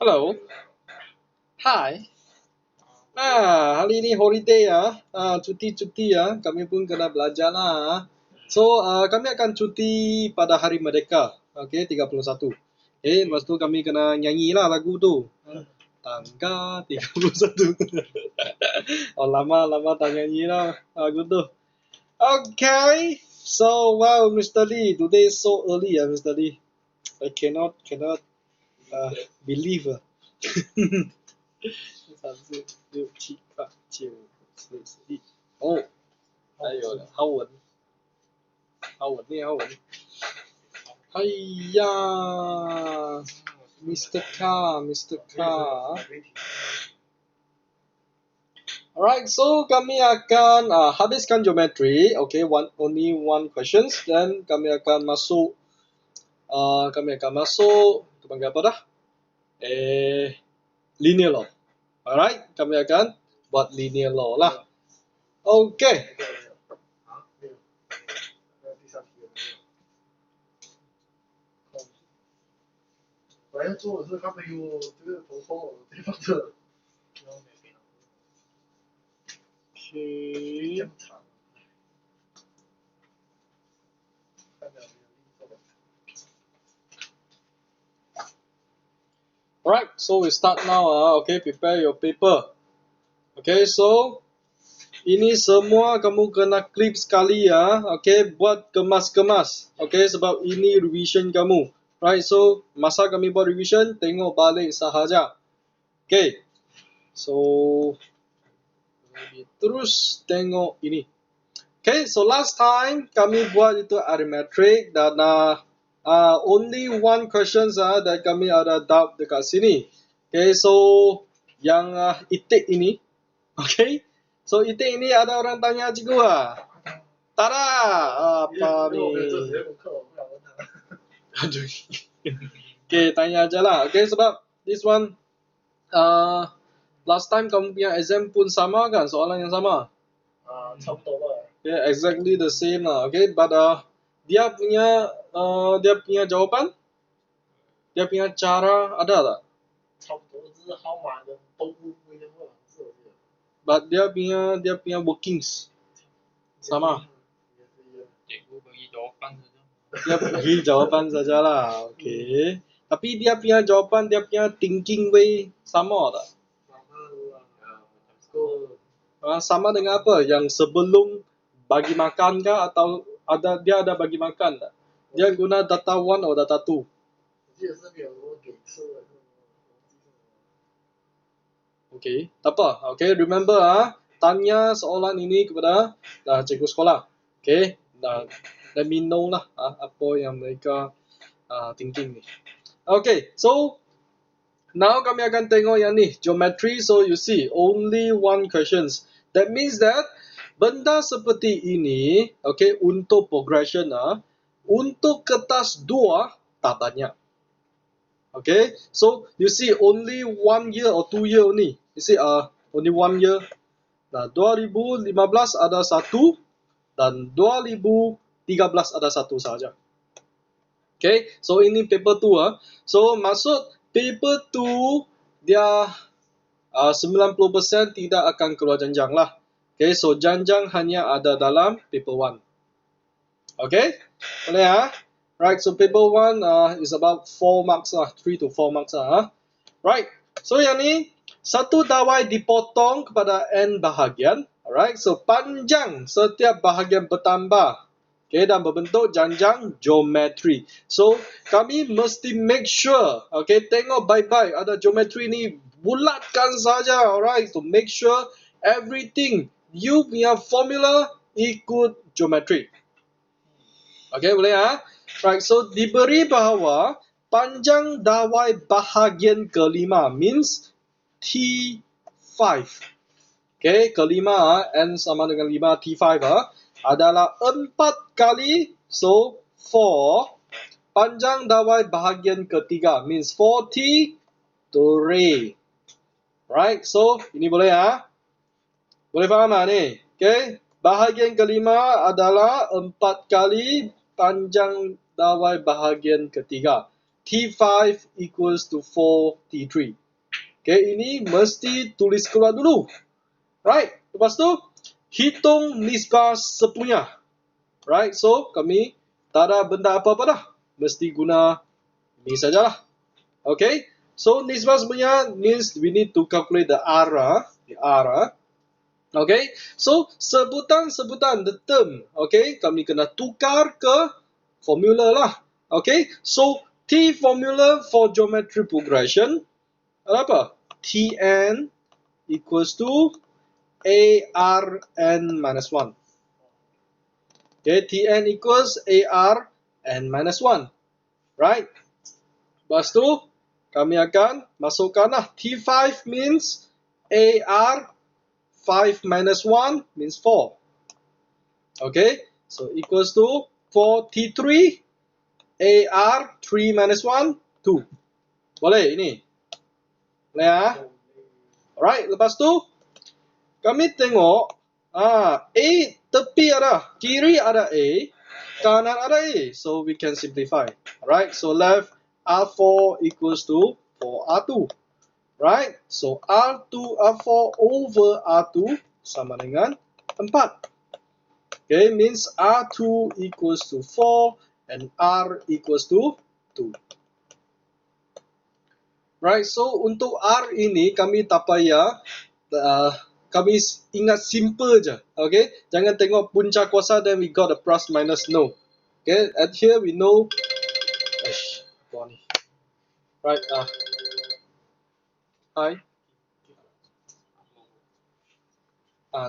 Hello. Hi. Hari ini holiday cuti-cuti kami pun kena belajar lah. So, kami akan cuti pada hari Merdeka, okay, 31. Lepas tu kami kena nyanyi lah lagu tu. Tanggal 31. Oh, lama tak nyanyi lah lagu tu. Okay. So, wow, Mr. Lee, today is so early, Mr. Lee. I cannot believe. 3、4、5、6、7、8、9、10、11。哦，还有好稳，好稳呢，好稳。哎呀，Mr. Car. Alright, so kami akan habiskan geometry. Okay, only one questions. Then kami akan masuk itu panggil apa dah? Linear law. Alright, kami akan buat linear law lah. Okay. 我要做的是他没有这个头痛的地方的。这样长。Alright, so we start now. Okay, prepare your paper. Okay, so ini semua kamu kena clip sekali Okay, buat kemas-kemas. Okay, sebab ini revision kamu. Right, so masa kami buat revision, tengok balik sahaja. Okay, so terus tengok ini. Okay, so last time kami buat itu arithmetic dan only one questions dan kami ada doubt dekat sini. Okay, so yang itik ini, okay, so itik ini ada orang tanya cikgu tak ada. Apa ni? Aduh. Okay, tanya aja lah. Okay, sebab this one last time kamu punya exam pun sama kan, soalan yang sama. 差不多吧。Yeah, exactly the same lah. Okay, but dia punya jawapan, dia punya cara ada tak? 差不多，只是号码的都不一样吧，是我记得。 But dia punya workings sama. Cikgu bagi jawapan saja. Dia bagi jawapan sajalah. Okay. Tapi dia punya jawapan, dia punya thinking way sama tak? Sama dengan apa? Yang sebelum bagi makan kah atau dia ada bagi makan tak? Dia guna data 1 atau data 2? 我记得是没有给吃的。Okay, tak apa. Okay, remember tanya soalan ini kepada cikgu sekolah. Okay, let me know lah apa yang mereka thinking ni. Okay, so now kami akan tengok yang ni, geometry. So you see, only one questions. That means that benda seperti ini, okay, untuk progression untuk kertas 2 tak banyak. Okay, so you see only 1 year or 2 year ni. You see only 1 year. Nah, 2015 ada 1 dan 2013 ada 1 saja. Okay, so ini paper 2 So maksud paper 2 dia 90% tidak akan keluar janjang lah. Okay, so janjang hanya ada dalam paper 1. Okay, boleh Right, so paper 1 is about 4 marks 3 to 4 marks Right, so yang ni satu dawai dipotong kepada n bahagian. Alright, so panjang setiap bahagian bertambah. Okay, dan berbentuk janjang geometri. So kami mesti make sure, okay, tengok baik-baik ada geometri ni bulatkan saja. Alright, so make sure everything you punya formula ikut geometri. Okay, boleh Right, so diberi bahawa panjang dawai bahagian kelima means T5. Okay, kelima N sama dengan 5, T5 adalah 4 kali, so 4. Panjang dawai bahagian ketiga means 4T3. Right, so ini boleh Boleh faham ni? Okay, bahagian kelima adalah 4 kali panjang dawai bahagian ketiga. T5 equals to 4T3. Okay, ini mesti tulis keluar dulu. Right? Lepas tu, hitung nisbah sepunya. Right? So, kami tak ada benda apa-apa dah. Mesti guna ini sajalah. Okay? So, nisbah sepunya means we need to calculate the R. The R. Okay? So, sebutan-sebutan, the term. Okay? Kami kena tukar ke formula lah. Okay? So, T formula for geometry progression. Apa? Tn equals to ARN minus 1. Okay, Tn equals ARN minus 1. Right? Lepas tu, kami akan masukkanlah T5 means AR 5 minus 1 means 4. Okay, so equals to 4 T3 AR 3 minus 1 2. Boleh ini? Boleh ya? Alright, lepas tu kami tengok A tepi ada, kiri ada A, kanan ada A. So we can simplify. Alright, so left R4 equals to 4R2. Right, so R2 R4 over R2 sama dengan 4. Okay, means R2 equals to 4 and R equals to 2. Right, so untuk R ini kami tak payah, kami ingat simple je. Okay, jangan tengok punca kuasa then we got the plus minus, no. Okay, at here we know. Right, hi.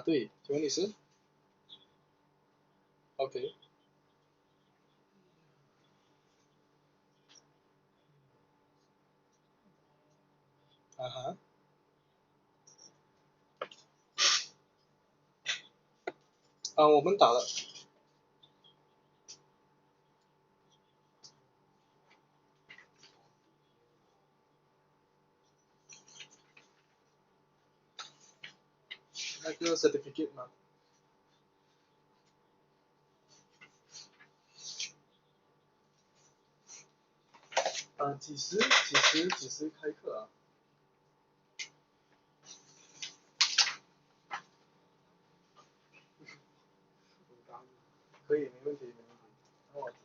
对，请问你是 ？OK。我们打了。那个 certificate 吗？几时开课啊？可以，没问题，没问题。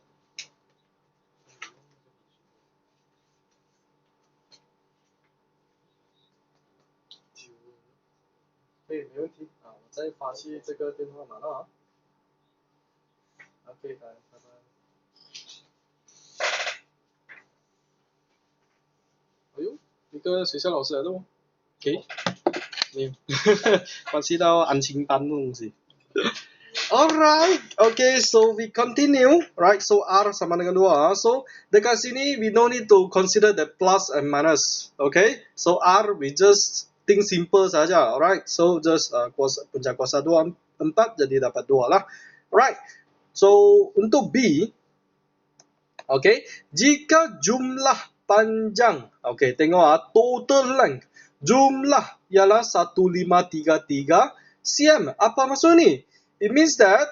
可以，没问题。我再发去这个电话码了啊。OK，拜拜。哎呦，一个学校老师来的哦。OK，没有，关系到安亲班的东西。Alright, okay, so we continue, right? So R sama dengan 2. So dekat sini we no need to consider the plus and minus, okay? So R we just think simple saja, alright? So just punca kuasa 2 4 jadi dapat 2 lah. Right. So untuk B, okay, jika jumlah panjang, okay, tengok total length, jumlah ialah 1533 cm. Apa maksud ni? It means that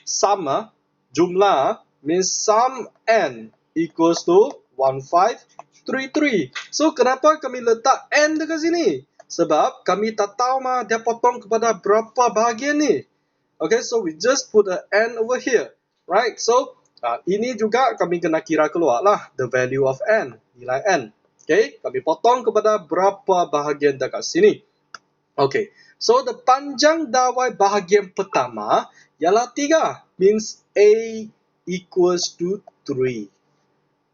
sum, jumlah means sum n equals to 1533. So kenapa kami letak n dekat sini? Sebab kami tak tahu dia potong kepada berapa bahagian ni. Okay, so we just put a n over here, right? So ini juga kami kena kira keluar lah the value of n, nilai n. Okay, kami potong kepada berapa bahagian dekat sini. Okay, so the panjang dawai bahagian pertama ialah 3, means A equals to 3.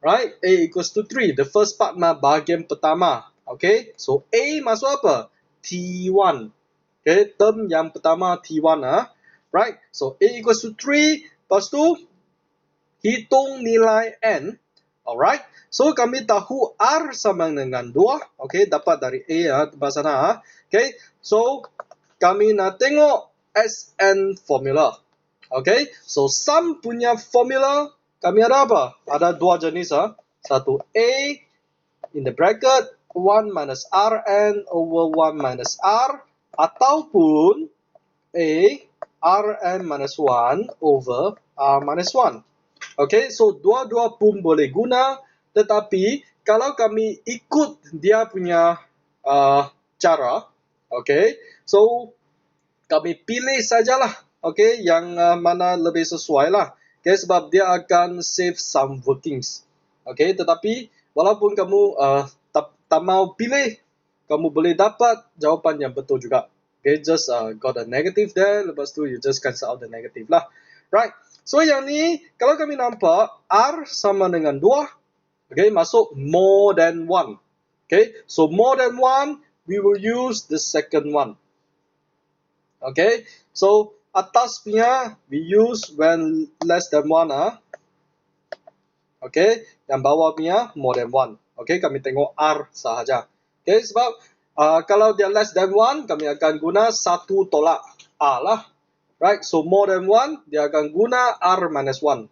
Right, A equals to 3. The first part bahagian pertama. Okay, so A masuk apa? T1. Okay, term yang pertama T1 Right, so A equals to 3. Lepas tu, hitung nilai n. Alright, so kami tahu R sama dengan 2. Okay, dapat dari A tempat sana. Okay, so kami nak tengok Sn formula. Okay, so sum punya formula kami ada apa? Ada 2 jenis. Satu A in the bracket 1 minus Rn over 1 minus R, ataupun A Rn minus 1 over R minus 1. Okay, so dua-dua pun boleh guna. Tetapi kalau kami ikut dia punya cara, okay, so kami pilih sajalah, okay, yang mana lebih sesuai lah, okay, sebab dia akan save some workings, okay. Tetapi walaupun kamu tak mau pilih, kamu boleh dapat jawapan yang betul juga. Okay, just got a negative there, lepas tu you just cancel out the negative lah. Right, so yang ni kalau kami nampak R sama dengan 2, okay, masuk more than 1. Okay, so more than 1, we will use the second one. Okay, so atas punya we use when less than 1 Okay, yang bawah punya more than 1. Okay, kami tengok R sahaja. Okay, sebab kalau dia less than 1, kami akan guna 1 tolak R lah. Right, so more than 1, dia akan guna R minus 1.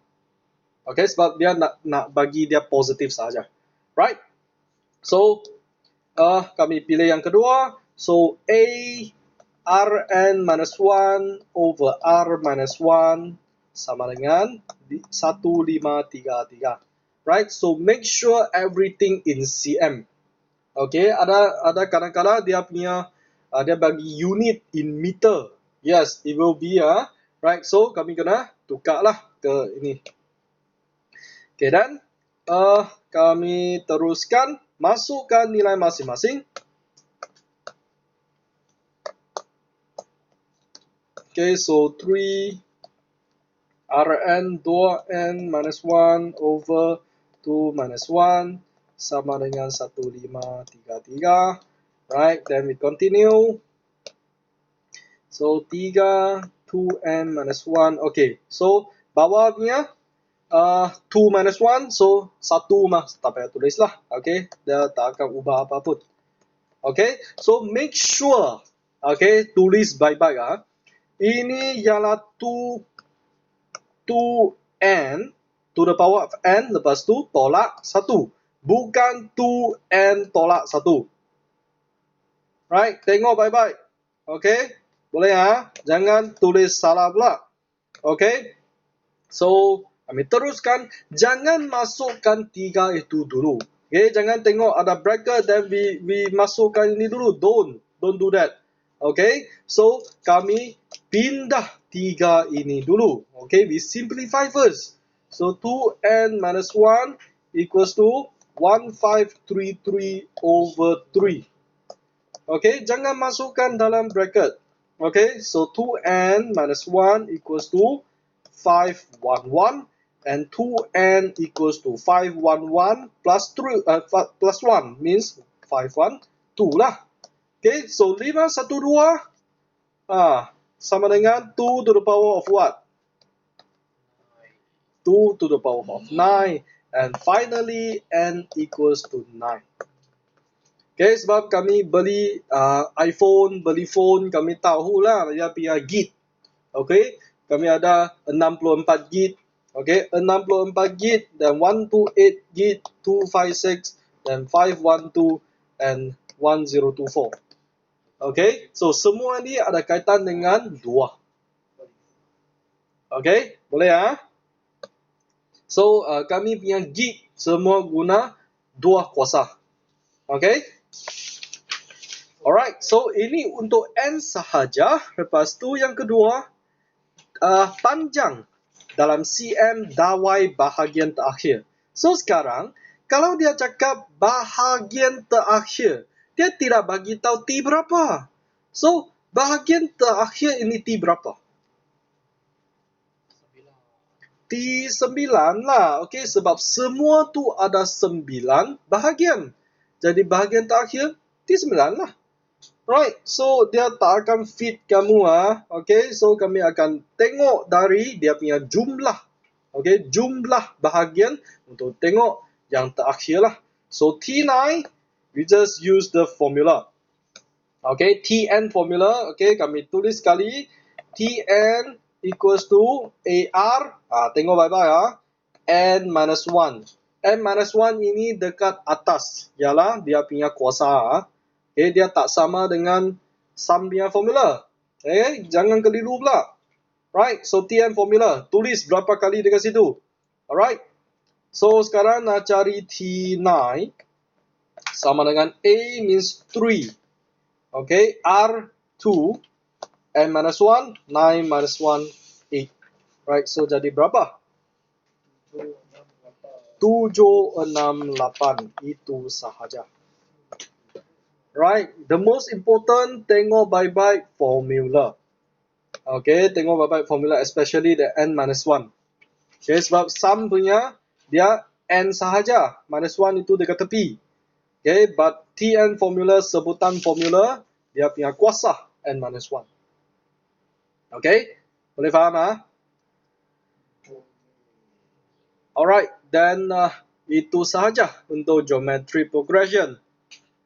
Okay, sebab dia nak bagi dia positif sahaja. Right, so kami pilih yang kedua. So A Rn minus 1 over R minus 1 sama dengan 1533. Right, so make sure everything in cm. Okay, ada kadang-kadang dia punya dia bagi unit in meter. Yes, it will be right, so kami kena tukarlah ke ini. Okay, dan kami teruskan masukkan nilai masing-masing. Okay, so 3 Rn 2n minus 1 over 2 minus 1 sama dengan 1533. Right, then we continue. So 3 2n minus 1. Okay, so bawahnya 2 minus 1, so 1 mah tak payah tulis lah. Okay, dia tak akan ubah apapun. Okay, so make sure, okay, tulis baik-baik Ini ialah 2n to the power of n, lepas tu tolak 1. Bukan 2n tolak 1. Right, tengok baik-baik. Okay, boleh jangan tulis salah pula. Okay, so kami teruskan. Jangan masukkan 3 itu dulu. Okay, jangan tengok ada bracket dan we masukkan ini dulu. Don't do that. Okay, so kami pindah 3 ini dulu. Okay, we simplify first. So 2n minus 1 equals to 1533 over 3. Okay, jangan masukkan dalam bracket. Okay, so 2n minus 1 equals to 511 and 2n equals to 511 plus 3 plus 1 means 512 lah. Okay, so 512 sama dengan 2 to the power of what? 2 to the power of 9. And finally, n equals to 9. Okay, sebab kami beli iPhone, beli phone, kami tahulah dia punya gig. Okay, kami ada 64 gig. Okay, 64 gig dan 128 gig, 256 dan 512 and 1024. Okay, so semua ni ada kaitan dengan 2. Okay, boleh So kami punya gig semua guna 2 kuasa. Okay, alright, so ini untuk n sahaja. Lepas tu yang kedua, panjang dalam cm dawai bahagian terakhir. So sekarang kalau dia cakap bahagian terakhir, dia tidak bagi tahu T berapa. So, bahagian terakhir ini T berapa? T9 lah. Okay, sebab semua tu ada 9 bahagian. Jadi, bahagian terakhir T9 lah. Right, so dia tak akan fit kamu. Okay, so kami akan tengok dari dia punya jumlah. Okay, jumlah bahagian untuk tengok yang terakhir lah. So, T9, we just use the formula. Okay, Tn formula. Okay, kami tulis sekali. Tn equals to AR. Tengok baik-baik n minus 1. N minus 1 ini dekat atas. Ialah dia punya kuasa. Okay, dia tak sama dengan sum punya formula. Okay, jangan keliru pula. Right, so Tn formula. Tulis berapa kali dekat situ. Alright. So sekarang nak cari T9 sama dengan A means 3. Okay, R2, N minus 1, 9 minus 1, 8. Right, so jadi berapa? 768. Itu sahaja. Right, the most important, tengok baik-baik formula. Okay, tengok baik-baik formula, especially the N minus 1. Okay, sebab sum punya, dia N sahaja. Minus 1 itu dekat tepi. Okay, but Tn formula, sebutan formula, dia punya kuasa N minus 1. Okay, boleh faham ah? Alright, then itu sahaja untuk geometry progression.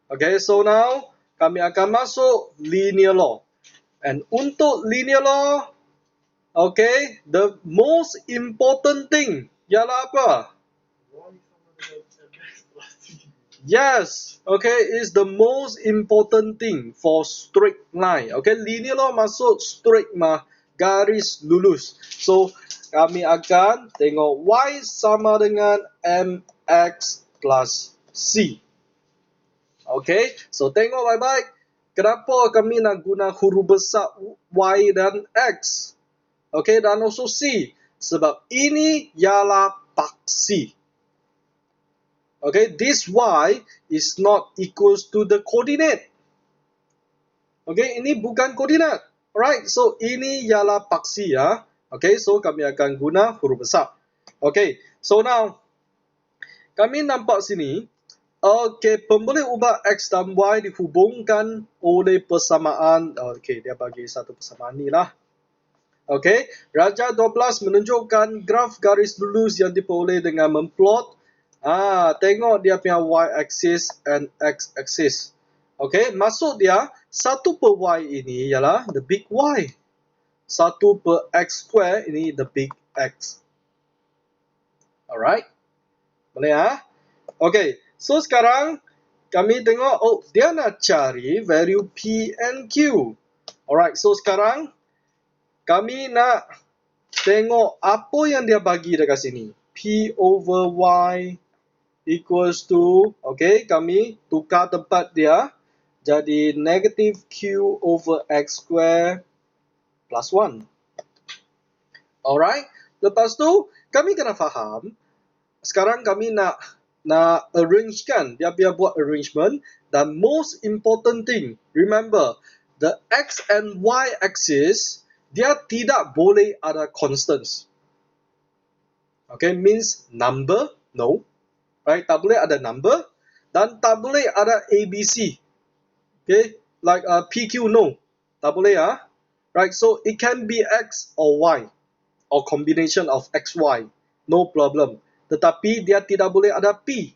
Okay, so now kami akan masuk linear law. And untuk linear law, okay, the most important thing ialah apa? Yes, okay, is the most important thing for straight line. Okay, linear law masuk straight mah, garis lurus. So, kami akan tengok Y sama dengan MX plus C. Okay, so tengok baik-baik. Kenapa kami nak guna huruf besar Y dan X? Okay, dan also C. Sebab ini ialah paksi. Okay, this Y is not equals to the coordinate. Okay, ini bukan koordinat. Alright, so ini ialah paksi ya. Okay, so kami akan guna huruf besar. Okay, so now kami nampak sini. Okay, pemboleh ubah X dan Y dihubungkan oleh persamaan. Okay, dia bagi satu persamaan ni lah. Okay, Raja 12 menunjukkan graf garis lurus yang diperoleh dengan memplot. Tengok dia punya y-axis and x-axis. Okay, maksud dia 1 per y ini ialah the big Y. 1 per x square ini the big X. Alright, boleh ya? Okay, so sekarang kami tengok, dia nak cari value P and Q. Alright, so sekarang kami nak tengok apa yang dia bagi dekat sini. P over Y equals to, okay, kami tukar tempat dia jadi negative Q over X square plus 1. Alright, lepas tu kami kena faham, sekarang kami nak arrangekan, dia biar buat arrangement, dan most important thing, remember, the X and Y axis, dia tidak boleh ada constants. Okay, means number, no. Right, tak boleh ada number dan tak boleh ada ABC. Okay, like PQ, no. Tak boleh ya. Right, so it can be X or Y or combination of X, Y. No problem. Tetapi dia tidak boleh ada P.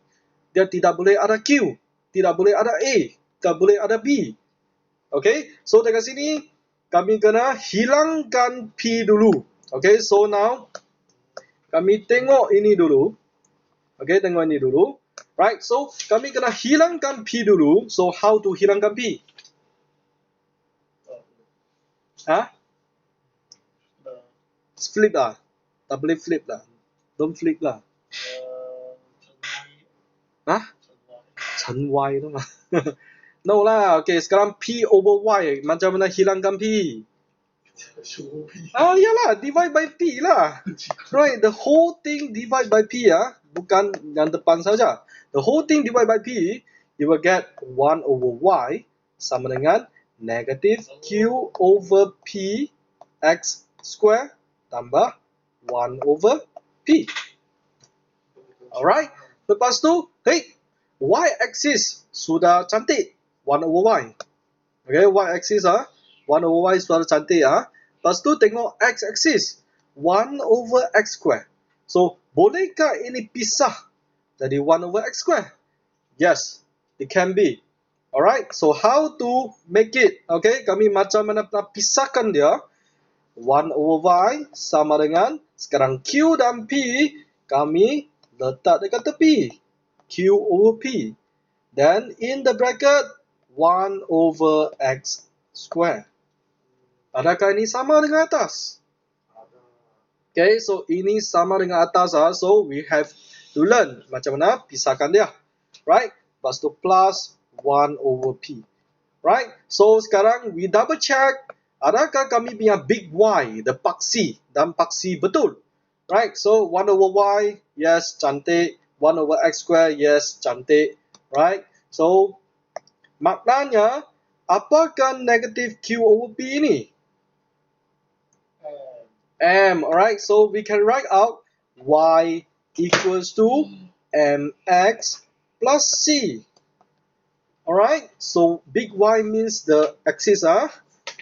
Dia tidak boleh ada Q. Tidak boleh ada A. Tidak boleh ada B. Okay, so dekat sini kami kena hilangkan P dulu. Okay, so now kami tengok ini dulu. Okay, tengok ini dulu. Right, so kami kena hilangkan P dulu. So how to hilangkan P? Flip lah. Tak boleh flip lah. Don't flip lah. Chen Y tu mah. No lah. Okay, sekarang P over Y. Macam mana hilangkan P? Yalah, divide by P lah. Right, the whole thing divide by P ya. Bukan yang depan saja. The whole thing divide by P, you will get 1 over Y sama dengan negative Q over P X square tambah 1 over P. Alright, lepas tu, Y-axis sudah cantik, 1 over Y. Okay, Y-axis 1 over Y sudah cantik Lepas tu tengok X-axis, 1 over X square. So, bolehkah ini pisah jadi 1 over X square? Yes, it can be. Alright, so how to make it? Okay, kami macam mana nak pisahkan dia? 1 over Y sama dengan, sekarang Q dan P, kami letak dekat tepi. Q over P. Then, in the bracket, 1 over X square. Adakah ini sama dengan atas? Okay, so ini sama dengan atas So we have learn macam mana pisahkan dia. Right? Lepas tu plus 1 over P. Right? So sekarang we double check adakah kami punya big Y, the paksi dan paksi betul. Right? So 1 over Y, yes, cantik. 1 over X square, yes, cantik. Right? So maknanya apakah negative Q over P ini? M, alright, so we can write out Y equals to mx plus c. Alright, so big Y means the axis,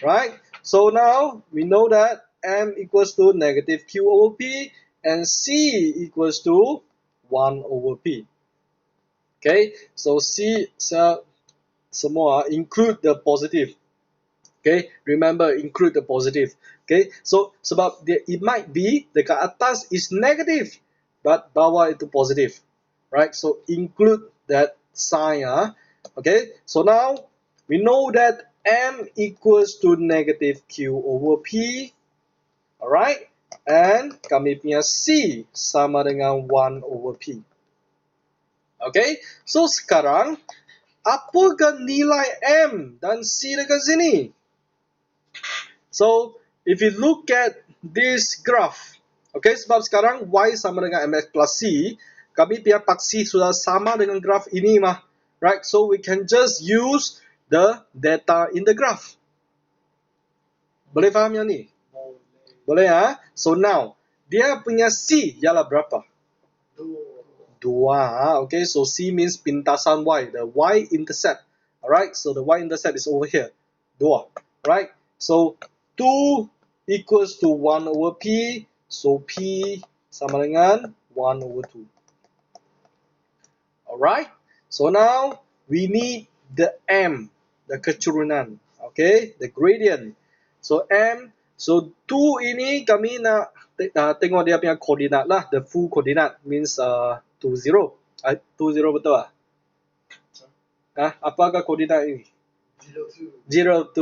right? So now we know that m equals to negative q over p and c equals to 1 over p. Okay, so c semua include the positive. Okay, remember include the positive. Okay, so sebab dia, it might be dekat atas is negative but bawah itu positive, right? So include that sign. Okay, so now we know that m equals to negative q over p, alright, and kami punya c sama dengan 1 over p. Okay, so sekarang apakah nilai m dan c dekat sini? So, if you look at this graph, okay, sebab sekarang Y sama dengan mx plus C, kami punya paksi sudah sama dengan graph ini mah, right? So, we can just use the data in the graph. Boleh faham yang ni? Boleh, ha? So, now, dia punya C ialah berapa? 2, okay, so C means pintasan Y, the Y-intercept, alright, so the Y-intercept is over here, 2, right? So, 2 equals to 1 over P, so P sama dengan 1 over 2. Alright, so now we need the M, the keturunan, okay, the gradient. So M, so 2 ini kami nak tengok dia punya koordinat lah, the full coordinate means 2, 0. 2, 0 betul lah? Apakah koordinat ini? 0, 2,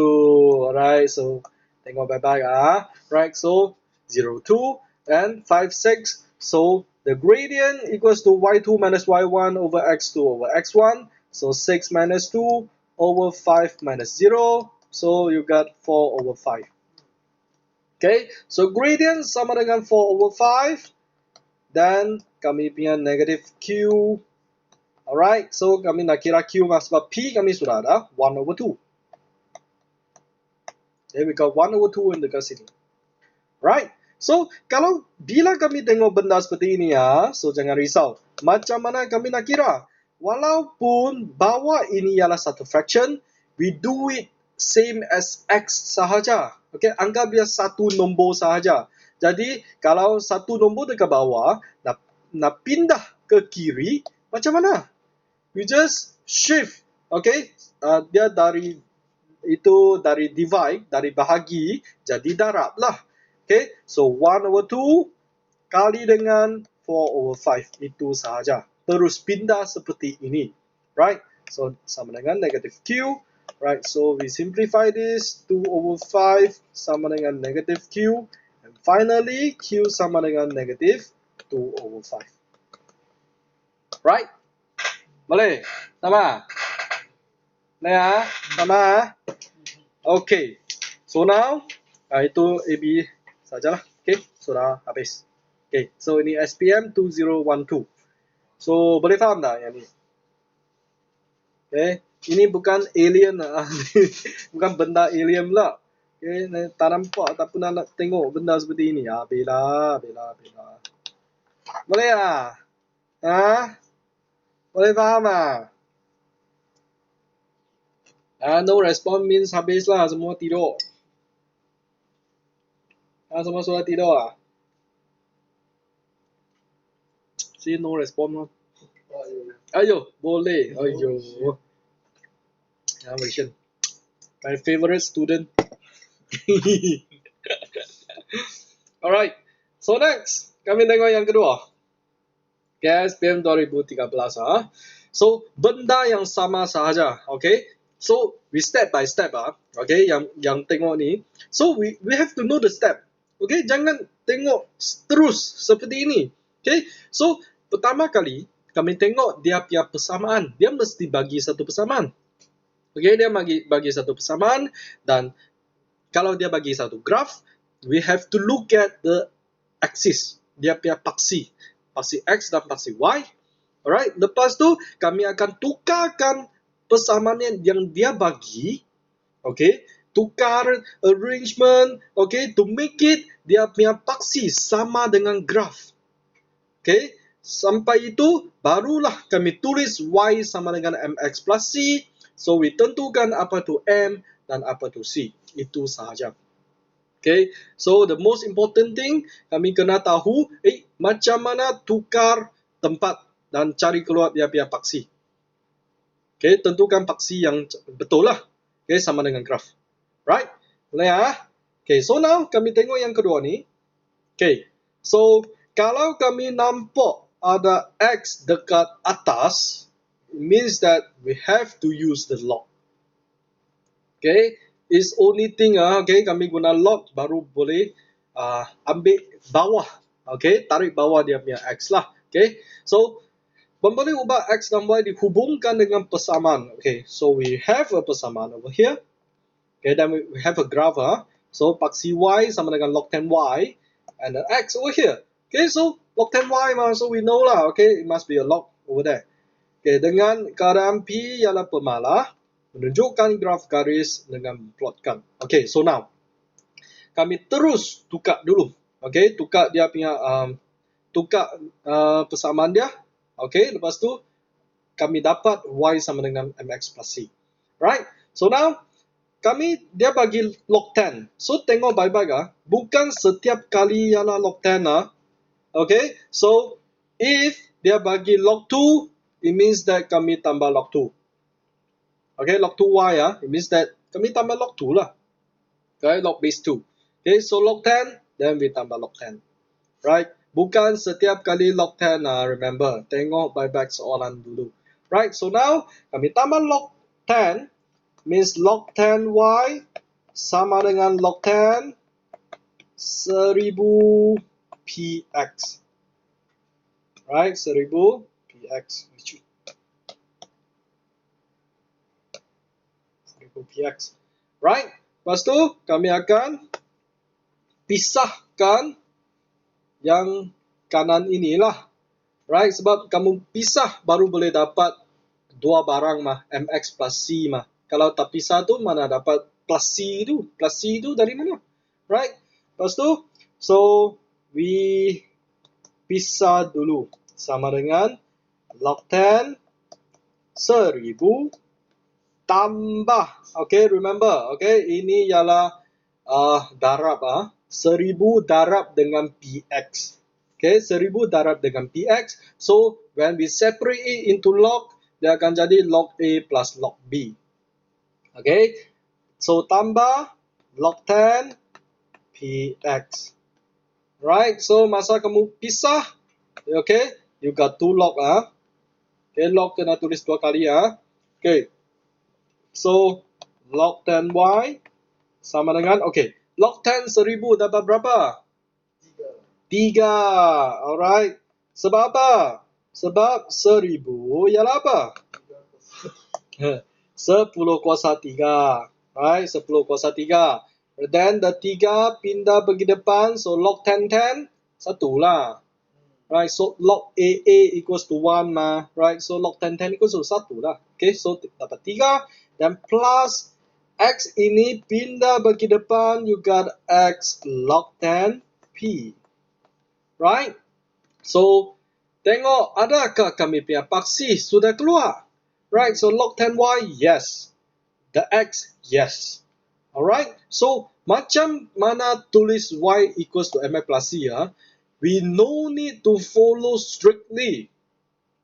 alright, so tengok baik-baik, right, so 0, 2 and 5, 6, so the gradient equals to y2 minus y1 over x2 over x1, so 6 minus 2 over 5 minus 0, so you got 4 over 5. Okay, so gradient sama dengan 4 over 5, dan kami punya negative q, alright, so kami nak kira q sebab p kami sudah ada, 1 over 2. Okay, we got 1 over 2 in dekat sini. Right? So, kalau bila kami tengok benda seperti ini, so jangan risau. Macam mana kami nak kira? Walaupun bawah ini ialah satu fraction, we do it same as x sahaja. Okay, anggap dia satu nombor sahaja. Jadi, kalau satu nombor dekat bawah, nak pindah ke kiri, macam mana? We just shift. Okay, dia dari divide, dari bahagi, jadi darab lah. Okay, so 1 over 2 kali dengan 4 over 5, itu sahaja. Terus pindah seperti ini, right? So, sama dengan negative q, right? So, we simplify this, 2 over 5 sama dengan negative q, and finally, q sama dengan negative 2 over 5. Right? Boleh? Sama? Nah, sama? Okay, so now itu AB sajalah. Okay, sudah habis. Okay, so ini SPM 2012. So boleh faham tak yang ni? Okay, ini bukan alien lah. Bukan benda alien lah. Okay, tak nampak tak pernah nak tengok benda seperti ini. Bela. Boleh lah? Boleh faham tak? No response means habis lah, semua tidur. Semua sudah tidur lah. See, no response lah. Ayo, boleh. Ayo. Malaysian. My favorite student. Alright. So next, kami tengok yang kedua. SPM 2013. So, benda yang sama sahaja. Okay. So, we step by step. Okay, yang tengok ni. So, we have to know the step. Okay, jangan tengok terus seperti ini. Okay, so pertama kali kami tengok dia punya persamaan. Dia mesti bagi satu persamaan. Okay, dia bagi satu persamaan, dan kalau dia bagi satu graf, we have to look at the axis. Dia punya paksi X dan paksi Y. Alright, lepas tu kami akan tukarkan persamaan yang dia bagi. Okay, tukar arrangement, okay, to make it dia punya paksi sama dengan graf. Okay, sampai itu barulah kami tulis Y sama dengan MX plus C. So we tentukan apa tu M dan apa tu C. Itu sahaja. Okay, so the most important thing kami kena tahu macam mana tukar tempat dan cari keluar dia punya paksi. Okay, tentukan paksi yang betul lah. Okay, sama dengan graf. Right? Boleh ya? Okay, so now kami tengok yang kedua ni. Okay, so kalau kami nampak ada X dekat atas, it means that we have to use the log. Okay, is only thing okay, kami guna log baru boleh ambil bawah. Okay, tarik bawah dia punya X lah. Okay, so boleh ubah X dan Y dihubungkan dengan persamaan. Okay, so we have a persamaan over here. Okay, then we have a graph. So paksi Y sama dengan log 10 Y, and the X over here. Okay, so log 10 Y so we know lah. Okay, it must be a log over there. Okay, dengan keadaan P ialah pemalah, menunjukkan graf garis dengan plotkan. Okay, so now kami terus tukar dulu. Okay, tukar dia punya persamaan dia. Okay, lepas tu kami dapat Y sama dengan MX plus C. Right, so now dia bagi log 10. So tengok baik-baik bukan setiap kali ialah log 10 Okay, so if dia bagi log 2, it means that kami tambah log 2. Okay, log 2Y it means that kami tambah log 2 lah. Okay, log base 2. Okay, so log 10, then we tambah log 10. Right, bukan setiap kali log 10 remember, tengok baik-baik soalan dulu. Right, so now kami tambah log 10, means log 10Y sama dengan log 10 1000 px. Right, 1000 px. 1000 px. Right, lepas tu kami akan pisahkan yang kanan inilah. Right, sebab kamu pisah baru boleh dapat dua barang MX plus C Kalau tak pisah tu mana dapat plus C tu? Plus C tu dari mana? Right? Lepas tu, so we pisah dulu. Sama dengan log 10 1000 tambah. Okay, remember. Okay, ini ialah darab. 1000 darab dengan PX. Okay, 1000 darab dengan PX. So, when we separate it into log, dia akan jadi log A plus log B. Okay, so tambah log 10 px. Right, so masa kamu pisah, okay, you got two log Okay, log kena tulis dua kali Okay, so log 10y sama dengan, okay, log 10 1000 dapat berapa? 3. Alright, sebab apa? Sebab 1000 ialah apa? 10 kuasa 3. Right, 10 kuasa 3. Then the 3 pindah pergi depan. So log 10 10 1 lah. Right, so log AA equals to 1 Right, so log 10 10 equals to 1 lah. Okay, so dapat 3. Dan plus X ini pindah pergi depan. You got X log 10 P. Right, so tengok adakah kami punya paksi sudah keluar? Right, so log 10y, yes. The x, yes. Alright, so macam mana tulis y equals to mx plus c we no need to follow strictly.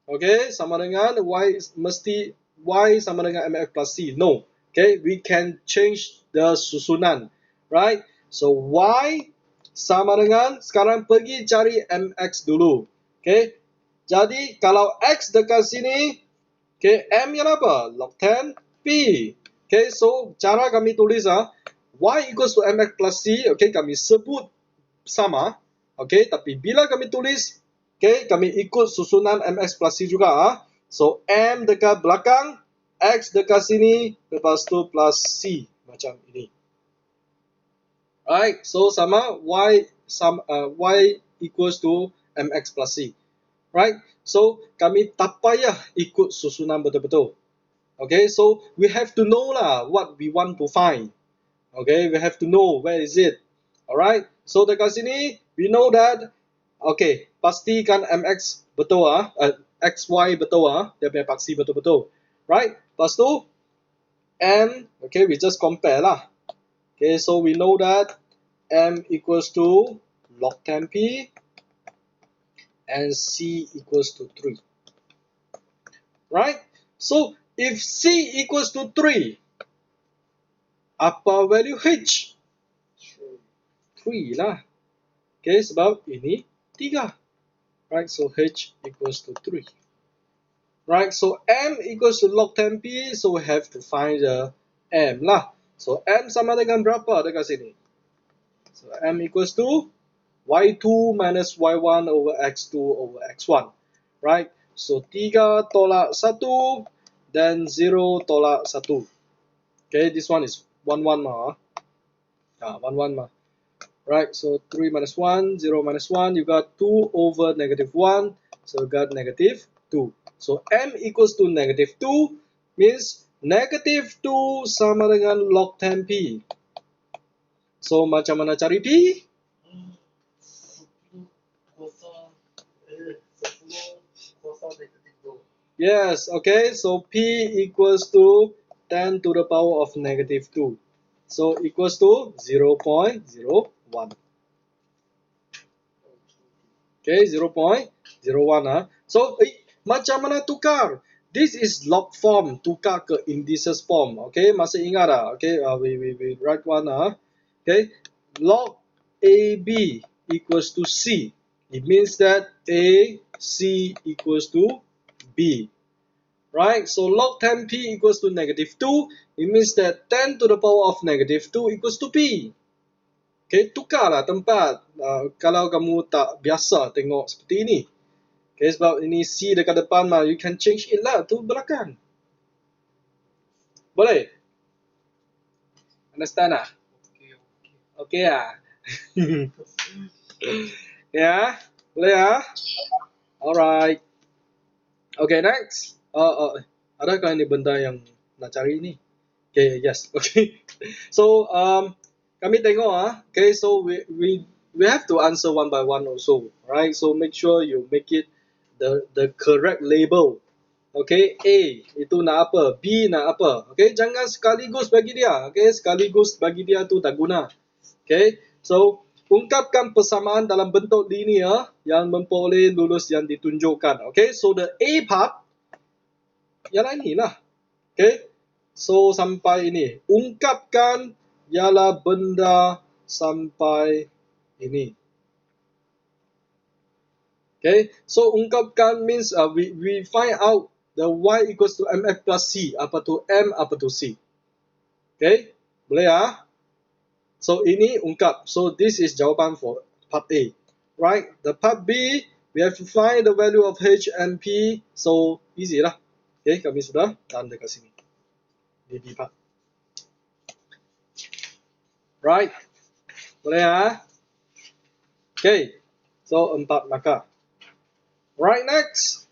Okay, sama dengan y mesti y sama dengan mx plus c. No, okay, we can change the susunan. Right, so y sama dengan, sekarang pergi cari mx dulu. Okay, jadi kalau x dekat sini, okay, M ialah apa? Log 10 P. Okay, so cara kami tulis Y equals to MX plus C. Okay, kami sebut sama. Okay, tapi bila kami tulis, Okay, kami ikut susunan MX plus C juga. So, M dekat belakang, X dekat sini, lepas tu plus C. Macam ini. Right, so sama Y equals to MX plus C. Right, so kami tak payah ikut susunan betul-betul. Okay, so we have to know lah what we want to find. Okay, we have to know where is it. Alright, so dekat sini, we know that, okay, pastikan MX betul XY betul dia punya paksi betul-betul. Right, lepas tu, M, okay, we just compare lah. Okay, so we know that M equals to log 10p and C equals to 3. Right, so if C equals to 3, apa value H? 3 lah. Okay, sebab ini 3. Right, so H equals to 3. Right, so M equals to log 10p, so we have to find the M lah. So M sama dengan berapa dekat sini? So M equals to Y2 minus Y1 over X2 over X1. Right, so 3 tolak 1, then 0 tolak 1. Okay, this one is 1, 1 mah. 1, 1 mah. Right, so 3 minus 1, 0 minus 1, you got 2 over negative 1, so you got negative 2. So M equals to negative 2, means negative 2 sama dengan log 10p. So macam mana cari P? 10 kosong negatif 2. Yes, okay, so P equals to 10 to the power of negative 2. So equals to 0.01. Okay, 0.01. So, macam mana tukar? This is log form, tukar ke indices form. Okay, masih ingat tak? Okay, we write one. Okay, log AB equals to C. It means that A, C equals to B. Right, so log 10p equals to negative 2. It means that 10 to the power of negative 2 equals to P. Okay, tukarlah tempat kalau kamu tak biasa tengok seperti ini. Okay, sebab ini C dekat depan mah, you can change it lah tu belakang. Boleh? Understand ah? Okay ah? Ya, boleh ah? Alright. Okay, next. Adakah ini benda yang nak cari ni? Okay, yes. Okay. So, kami tengok okay, so we have to answer one by one also, right? So make sure you make it the correct label. Okay, A itu nak apa, B nak apa. Okay, jangan sekaligus bagi dia. Okay, sekaligus bagi dia tu tak guna. Okay, so ungkapkan persamaan dalam bentuk linear yang memperoleh lulus yang ditunjukkan. Okay, so the A part ialah inilah. Okay, so sampai ini. Ungkapkan ialah benda sampai ini. Okay, so ungkapkan means we find out the Y equals to MF plus C. Apa tu M, apa tu C. Okay, boleh ah? So ini ungkap. So this is jawapan for part A. Right, the part B, we have to find the value of H and P. So easy lah. Okay, kami sudah done dekat sini. Di B part. Right, boleh ah? Okay, so 4 markah. Right, next.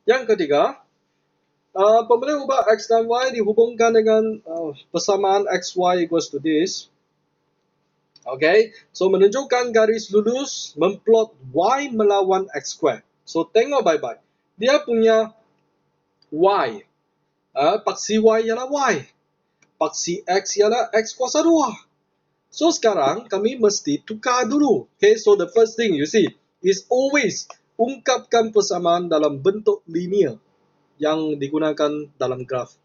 Yang ketiga, pembeli ubah X dan Y dihubungkan dengan persamaan XY equals to this. Okay, so menunjukkan garis lurus memplot Y melawan X square. So tengok baik-baik. Dia punya Y. Paksi Y ialah Y. Paksi X ialah X kuasa 2. So sekarang kami mesti tukar dulu. Okay, so the first thing you see is always ungkapkan persamaan dalam bentuk linear yang digunakan dalam graf.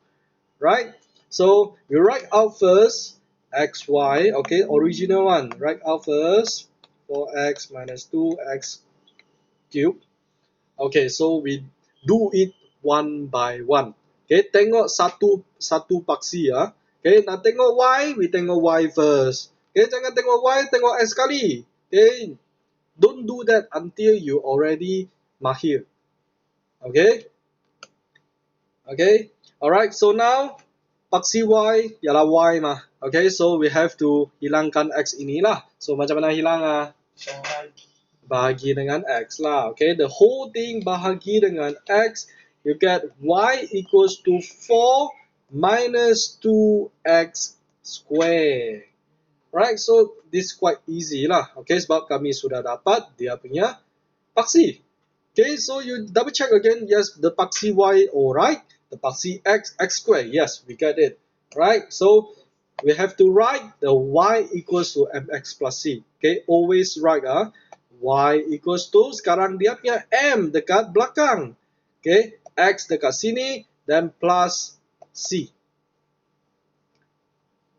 Right? So we write out first xy. Okay, original one. Write out first 4x minus 2x cube. Okay, so we do it one by one. Okay, tengok satu paksi ya. Okay, nak tengok y, we tengok y first. Okay, jangan tengok y, tengok x sekali. Okay, don't do that until you already mahir. Okay? Okay? Alright, so now paksi y ialah y mah. Okay, so we have to hilangkan x inilah. So macam mana hilang bahagi dengan x lah. Okay, the whole thing bahagi dengan x, you get y equals to 4 minus 2x square. Right, so this quite easy lah. Okay, sebab kami sudah dapat dia punya paksi. Okay, so you double check again. Yes, the paksi y alright. The paksi x square. Yes, we get it. Right, so we have to write the y equals to mx plus c. Okay, always write y equals to, sekarang dia punya m dekat belakang. Okay, x dekat sini, then plus c.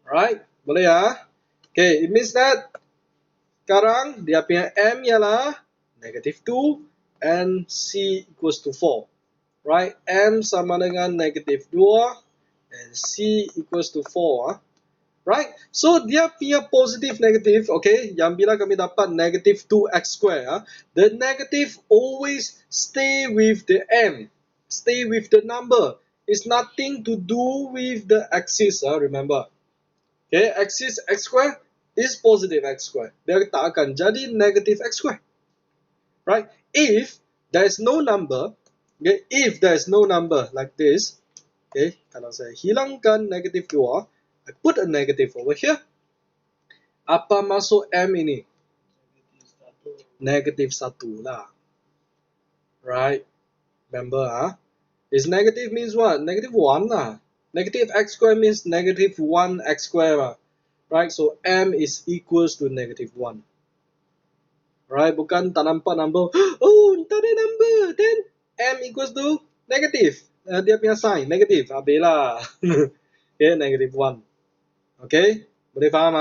Right, boleh ya? Okay, it means that sekarang dia punya m ialah negative 2 and c equals to 4. Right, m sama dengan negative 2 and c equals to 4. Right, so dia punya positive negative, okay, yang bila kami dapat negative 2x square, the negative always stay with the m, stay with the number. It's nothing to do with the axis, remember. Okay, axis x square is positive x square. Dia tak akan jadi negative x square. Right, if there is no number, okay, if there is no number like this, okay, kalau saya hilangkan negative 2, I put a negative over here. Apa masuk M ini? Negative 1 lah. Right? Remember, is negative means what? Negative 1 lah. Negative x square means negative 1x square lah. Right? So M is equals to negative 1. Right? Bukan tak nampak number. Oh, tak ada number. Then M equals to negative. Dia punya sign, negative. Habis lah. Okay, negative 1. Okay, boleh faham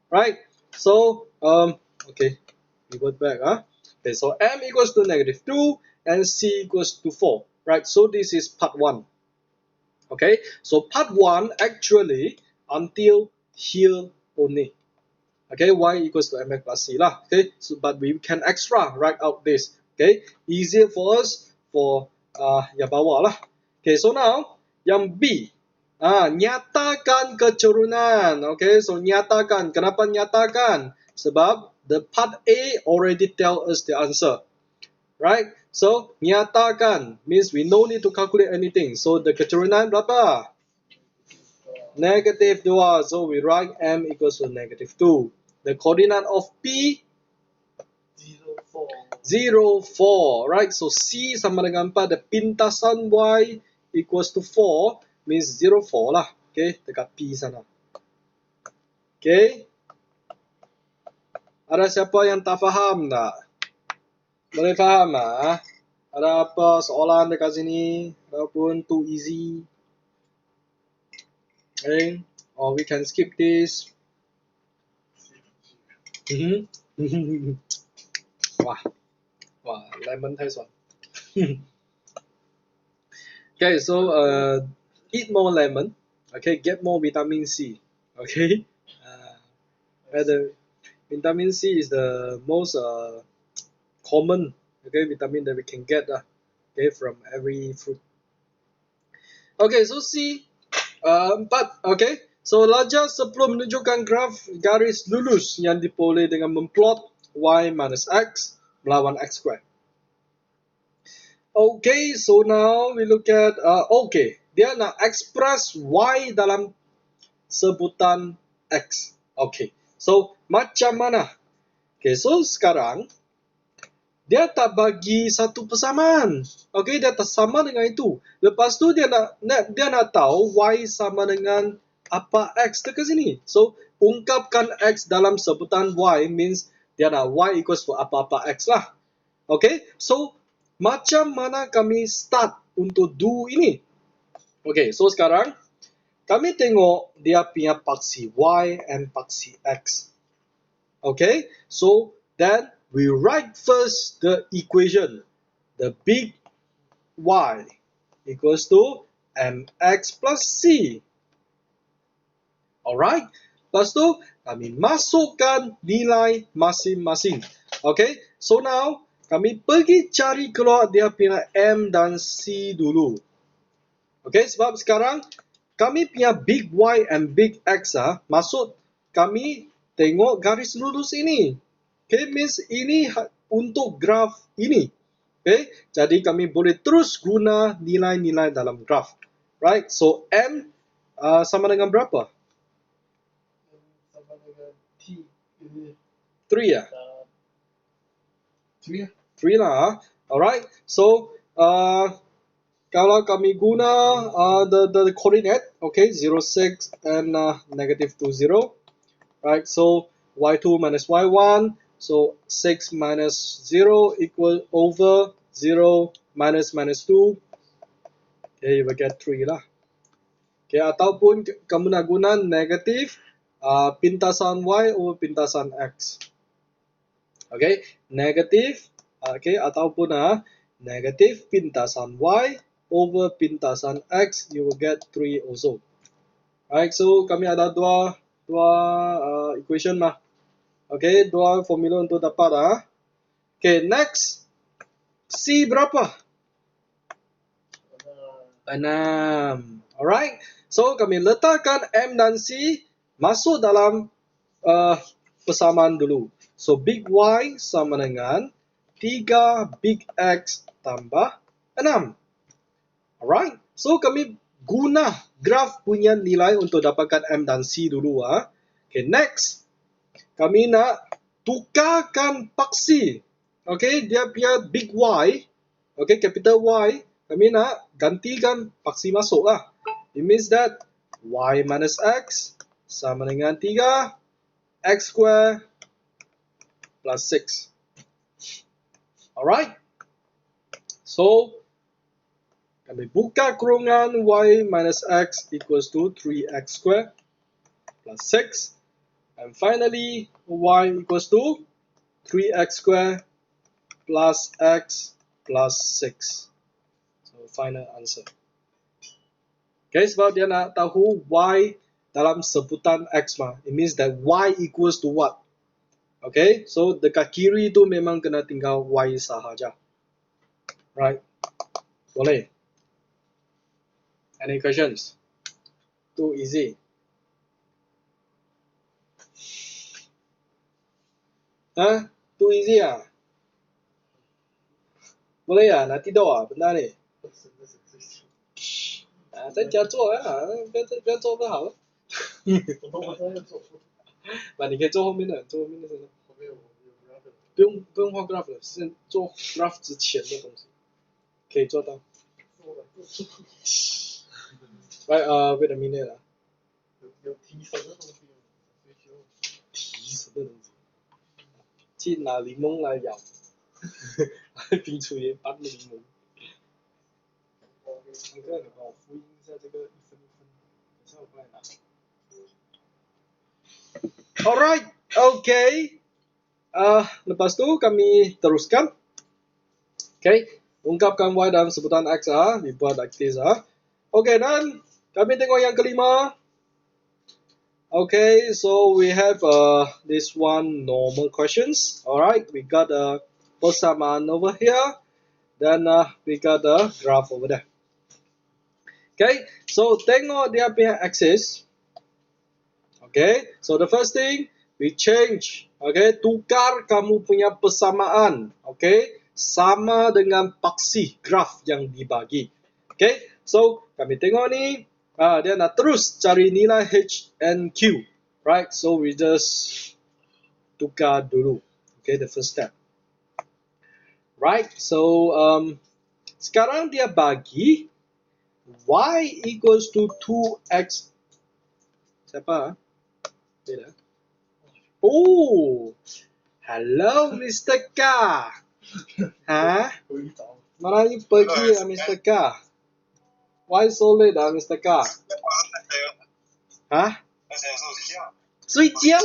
Right, so okay, revert back Okay, so m equals to negative 2 and c equals to 4. Right, so this is part 1. Okay, so part 1 actually until here only. Okay, y equals to mx plus c lah. Okay, so but we can extra write out this. Okay, easier for us for yang bawah lah. Okay, so now yang b. Nyatakan keturunan. Okay, so nyatakan. Kenapa nyatakan? Sebab the part A already tell us the answer. Right? So, nyatakan means we no need to calculate anything. So, the keturunan berapa? Negative 2. So, we write M equals to negative 2. The coordinate of P? 0, 4. Right? So, C sama dengan 4. The pintasan Y equals to 4. Means 0, 4 lah. Okay, dekat P sana. Okay. Ada siapa yang tak faham tak? Boleh faham tak? Ada apa soalan dekat sini? Ataupun too easy? Okay. Or we can skip this. Wah, lemon 太爽。Okay, so eat more lemon, okay, get more vitamin C, okay. The vitamin C is the most common, okay, vitamin that we can get, okay, from every fruit. Okay, so C, but okay, so belajar sebelum menunjukkan graf garis lurus yang diperoleh dengan memplot y minus x melawan x square. Okay, so now we look at okay, dia nak express y dalam sebutan x. Okay, so macam mana? Okay, so sekarang dia tak bagi satu persamaan. Okay, dia tak sama dengan itu. Lepas tu dia nak tahu y sama dengan apa x dekat sini. So ungkapkan x dalam sebutan y means dia nak y equals to apa-apa x lah. Okay, so macam mana kami start untuk do ini? Okay, so sekarang kami tengok dia punya paksi y and paksi x. Okay, so then we write first the equation. The big y equals to mx plus c. Alright, lepas tu kami masukkan nilai masing-masing. Okay, So now kami pergi cari keluar dia punya M dan C dulu. Okay, sebab sekarang kami punya big Y and big X maksud kami tengok garis lurus ini. Okay, means ini untuk graf ini. Okay, jadi kami boleh terus guna nilai-nilai dalam graf. Right, so M sama dengan berapa? sama dengan T ini 3 ya? 3 3 lah. Alright, so kalau kami guna the coordinate, okay, 0, 6 and negative 2, 0. Right, so y2 minus y1, so 6 minus 0 equal over 0 minus 2. Okay, you will get 3 lah. Okay, ataupun kamu nak guna negatif pintasan y over pintasan x. Okay, negatif, okay, ataupun negatif pintasan y over pintasan x, you will get 3 also. Alright, so kami ada dua equation lah. Okay, dua formula untuk dapat Okay, next. C berapa? 6. Alright, so kami letakkan M dan C masuk dalam persamaan dulu. So big Y sama dengan 3 big X tambah 6. Alright, so kami guna graf punya nilai untuk dapatkan M dan C dulu. Okay, next. Kami nak tukarkan paksi. Okay, dia punya big Y. Okay, capital Y. Kami nak gantikan paksi masuk lah. It means that Y minus X sama dengan 3 X square plus 6. Alright. So, kami buka kurungan Y minus X equals to 3X square plus 6. And finally, Y equals to 3X square plus X plus 6. So, final answer. Okay, sebab dia nak tahu Y dalam sebutan X mah. It means that Y equals to what? Okay, so dekat kiri tu memang kena tinggal Y sahaja. Right? Boleh? Any questions? Too easy. Too easy boleh nak tidur benda ni? 在家做不要做不好。我马上要做，你可以做后面的，做后面的真的。后面我不要的，不用画 graph 了，是做 graph 之前的东西，可以做到。Right, wait a minute 有提神的东西，提神的东西，去拿柠檬来咬，冰出一半的柠檬。你帮我复印一下这个1分1分，等下我过来拿。Alright, okay. Lepas tu kami teruskan. Okay, ungkapkan Y dalam sebutan X dibuat like this Okay, dan kami tengok yang kelima. Okay, so we have this one normal questions. Alright, we got a persamaan over here. Then we got a graph over there. Okay, so tengok dia punya axis. Okay, so the first thing we change. Okay, tukar kamu punya persamaan. Okay, sama dengan paksi graf yang dibagi. Okay, so kami tengok ni. Dia nak terus cari nilai H and Q. Right, so we just tukar dulu. Okay, the first step. Right, so sekarang dia bagi Y equals to 2X. Siapa? Beda. Oh, hello Mr. K. Mana you pergi Mr. K? Why so late Mr. K? 睡觉。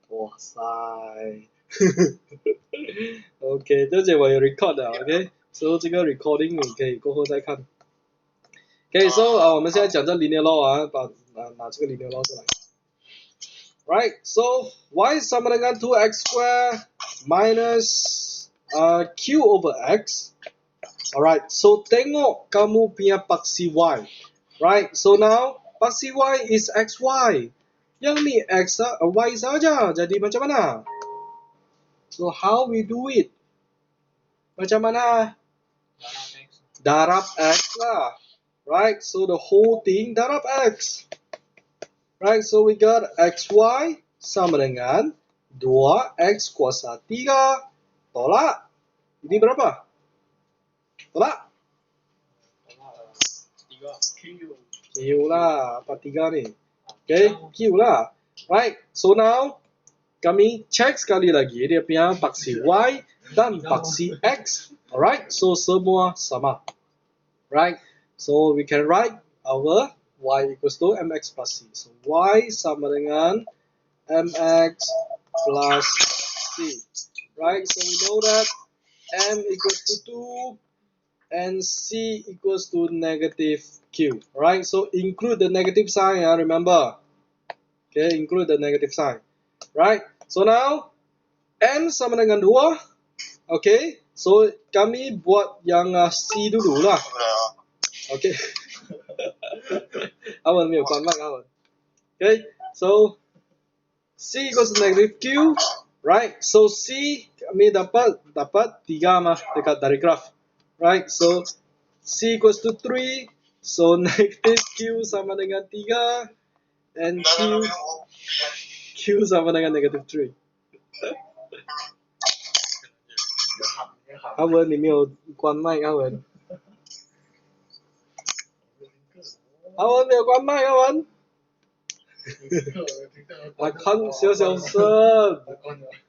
哇塞。OK， 这节我有 record 的 ，OK， 所以这个 recording 你可以过后再看。OK， so 我们现在讲这 linear law 把拿这个 linear law 出来。Right? So y sama dengan 2x square minus q over x. Alright, so tengok kamu punya paksi y. Right, so now paksi y is xy. Yang ni y saja. Jadi macam mana? So how we do it? Macam mana? Darab x lah. Right, so the whole thing darab x. Right, so we got xy sama dengan 2x kuasa 3 tolak. Ini berapa? Tolak? Q lah. Apa 3 ni? Okay, Q lah. Right, so now kami check sekali lagi dia punya paksi y dan paksi x. Alright, so semua sama. Right, so we can write our y equals to mx plus c. So y sama dengan mx plus c. Right, so we know that m equals to 2 and c equals to negative q. Right, so include the negative sign, remember. Okay, include the negative sign. Right, so now m sama dengan 2. Okay, so kami buat yang c dulu lah. Okay. 阿文没有关麦，阿文。Okay, so c equals to negative q, right? So c kami dapat 3 mah dekat dari graf, right? So c equals to 3, so negative q sama dengan 3, and q sama dengan negative 3. 阿文你没有关麦，阿文。阿文没有关麦，阿文。我看小声。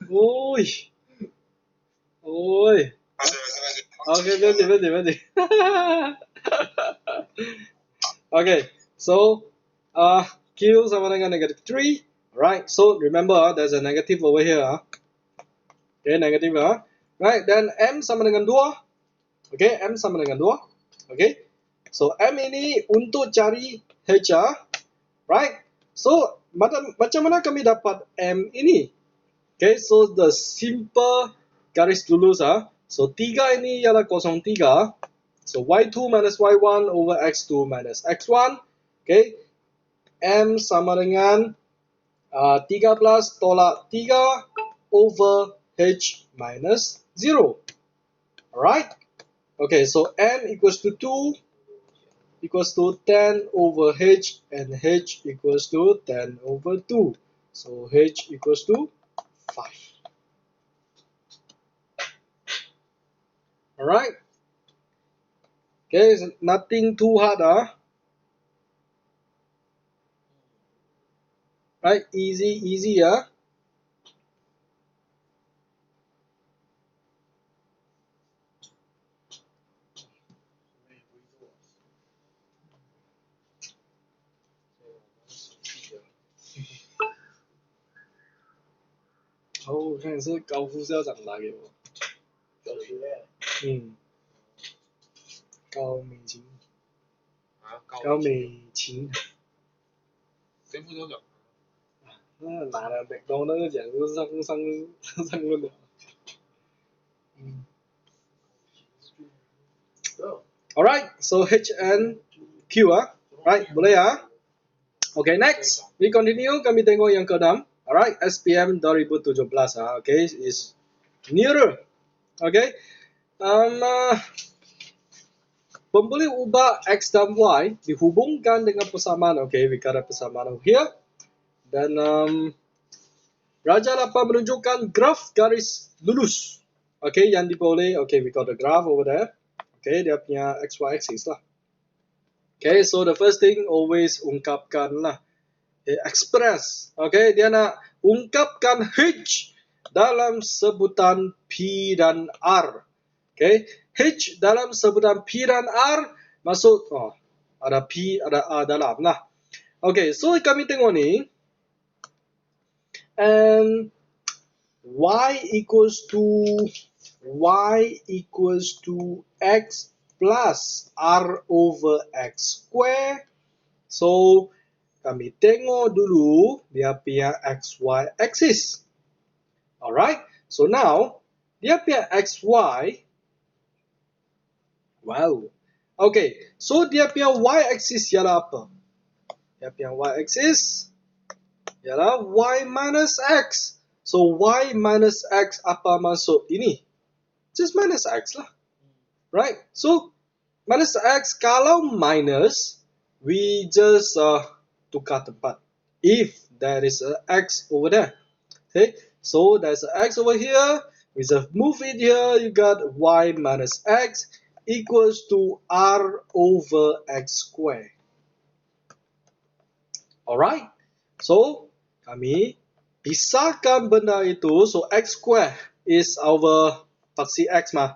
喂。喂。OK， 别紧。OK， so q sama dengan negative 3. Right, so remember there's a negative over here. Okay, negative. Right, then m sama dengan 2. Okay, m sama dengan 2. Okay, so m ini untuk cari h. Right, so macam mana kami dapat m ini? Okay, so the simple garis dulu sah. So 3 ini ialah 03. So y2 minus y1 over x2 minus x1. Okay, m sama dengan 13 tolak 3 over h minus 0. Alright. Okay, so m equals to 2 equals to 10 over h, and h equals to 10 over 2. So h equals to 5. Alright. Okay, so nothing too hard. Right, easy. Oh， 现在是高副校长打给我。高美琴。高美琴。谁副校长？那拿了美高那个奖就上论了。Alright, so H and Q right, boleh Okay, next we continue, kami tengok yang ke-6. Alright, SPM 2017 okay, is nearer. Okay, pembeli ubah X dan Y dihubungkan dengan persamaan. Okay, we got a persamaan here. Dan Raja 8 menunjukkan graf garis lurus. Okay, yang diboleh. Okay, we got the graph over there. Okay, dia punya XY axis lah. Okay, so the first thing always ungkapkan lah. Express. Okay, dia nak ungkapkan H dalam sebutan P dan R. Okay, H dalam sebutan P dan R maksud ada P ada R dalam lah. Okay, so kami tengok ni. And y equals to x plus r over x square. So kami tengok dulu dia punya XY axis. Alright, so now dia punya XY, wow. Okay, so dia punya Y axis ialah apa? Dia punya Y axis ialah Y minus X. So Y minus X apa maksud ini? Just minus X lah. Right? So minus X, kalau minus, we just tukar tempat. If there is a X over there. Okay? So there's an X over here. We just move it here. You got Y minus X equals to R over X square. Alright? So, kami pisahkan benda itu. So, X square is our paksi X mah.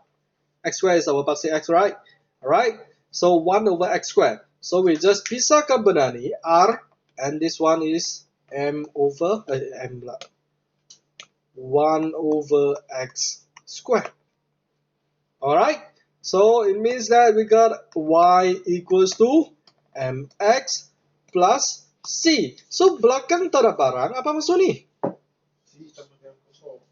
X square is our paksi X, right? Alright? So, 1 over X square. So, we just pisahkan benda ni. R, and this one is M over, M lah. 1 over X square. Alright? So, it means that we got Y equals to MX plus C. So, belakang tak ada barang, apa maksud ni?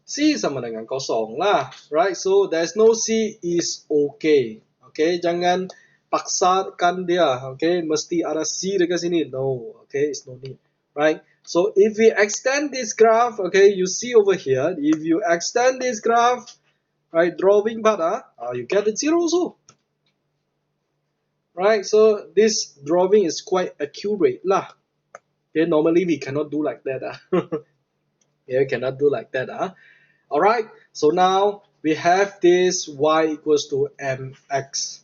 C sama dengan kosong lah. Right? So, there's no C is okay. Okay? Jangan paksakan dia. Okay? Mesti ada C dekat sini. No. Okay? It's no need. Right? So, if we extend this graph, okay, you see over here, if you extend this graph, right, drawing pada, you get the zero also. Right? So, this drawing is quite accurate lah. Okay, normally we cannot do like that. Yeah, cannot do like that. Alright, so now we have this Y equals to MX.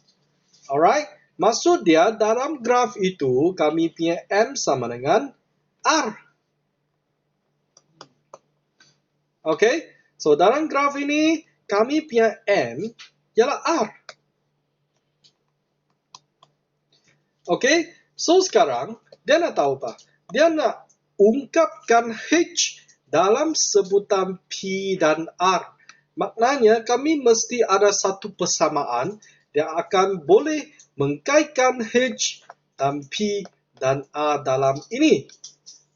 Alright, maksud dia dalam graf itu kami punya M sama dengan R. Okay, so dalam graf ini kami punya M ialah R. Okay, so sekarang dia nak tahu apa? Dia nak ungkapkan H dalam sebutan P dan R. Maknanya kami mesti ada satu persamaan yang akan boleh mengkaitkan H dan P dan R dalam ini.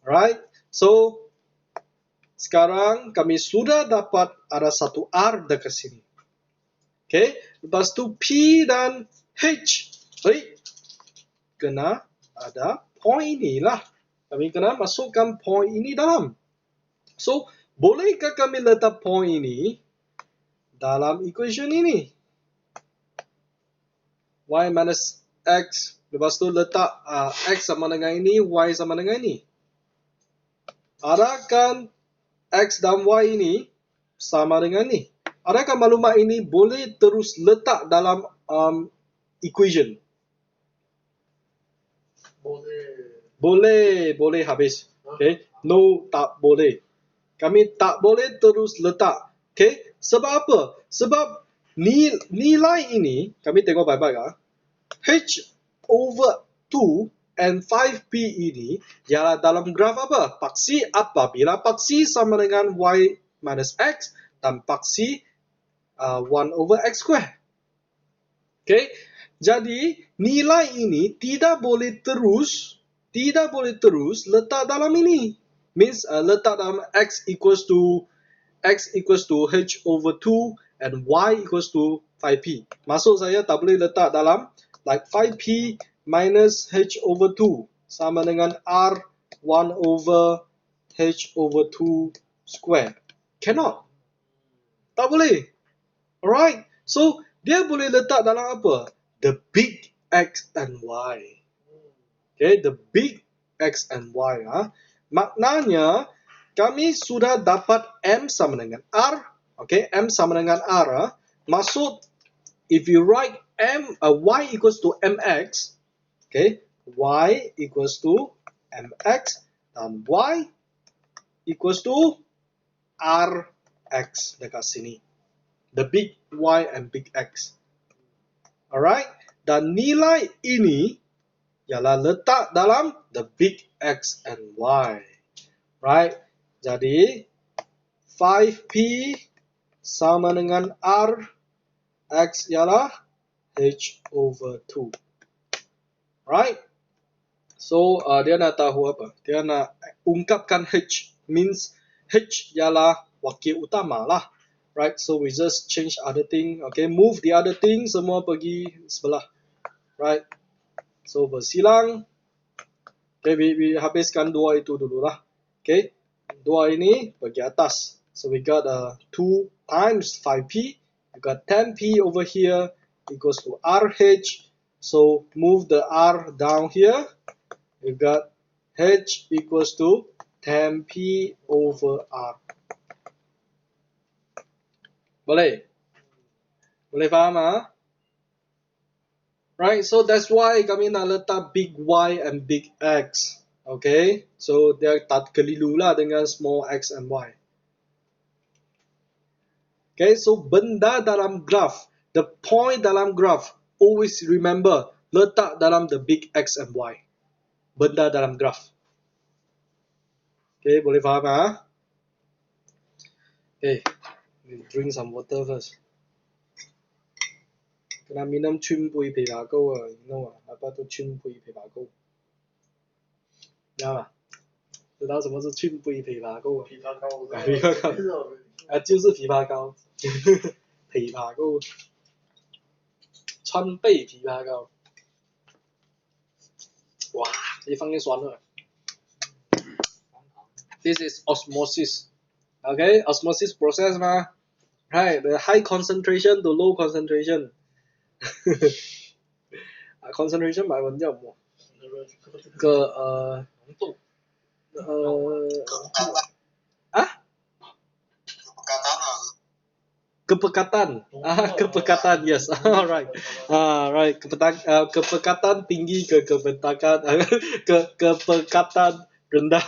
Right? So, sekarang kami sudah dapat ada satu R dekat sini. Okay? Lepas tu P dan H. Baik. Kena ada point ini lah. Kami kena masukkan point ini dalam. So, bolehkah kami letak point ini dalam equation ini? Y minus X. Lepas tu letak X sama dengan ini, Y sama dengan ini. Adakah X dan Y ini sama dengan ini? Adakah maklumat ini boleh terus letak dalam equation? Boleh habis. Okay? No, tak boleh. Kami tak boleh terus letak. Okay? Sebab apa? Sebab nilai ini, kami tengok baik-baik. H over 2 and 5P ini ialah dalam graf apa? Paksi apabila paksi sama dengan Y minus X dan paksi 1 over X square. Okay? Jadi, nilai ini tidak boleh terus letak dalam ini. Means letak dalam X equals to H over 2 and Y equals to 5P. Maksud saya tak boleh letak dalam like 5P minus H over 2 sama dengan R 1 over H over 2 square. Cannot. Tak boleh. Alright. So, dia boleh letak dalam apa? The big X and Y. Okay, the big X and Y. Maknanya, kami sudah dapat M sama dengan R. Okay, M sama dengan R. Maksud, if you write Y equals to MX, okay, Y equals to MX, dan Y equals to RX dekat sini. The big Y and big X. Alright, dan nilai ini ialah letak dalam the big X and Y. Right, jadi 5P sama dengan R, X ialah H over 2. Right, So dia nak tahu apa? Dia nak ungkapkan H, means H ialah wakil utama lah. Right, so we just change other thing. Okay, move the other thing, semua pergi sebelah. Right, so bersilang. Okay, we habiskan dua itu dulu lah. Okay, dua ini pergi atas. So we got 2 times 5p. You got 10p over here equals to RH. So move the R down here. You got H equals to 10p over R. Boleh? Boleh faham ah? Right, so that's why kami nak letak big Y and big X. Okay, so dia tak keliru lah dengan small x and y. Okay, so benda dalam graph, the point dalam graph, always remember, letak dalam the big X and Y. Benda dalam graph. Okay, boleh faham ah? Okay, we drink some water first. Kena minum cun pui枇杷膏啊，你 know 啊？apa tu cun pui枇杷膏？知道吗？知道什么是cun pui枇杷膏啊？枇杷膏，枇杷膏啊，就是枇杷膏，枇杷膏，川贝枇杷膏。哇，这放进酸了。This is osmosis. Okay, osmosis process 嘛。Right, the high concentration to low concentration. concentration 买文叫什么？啊 kepekatan kepekatan yes right right kepekatan tinggi ke kepekatan kepekatan rendah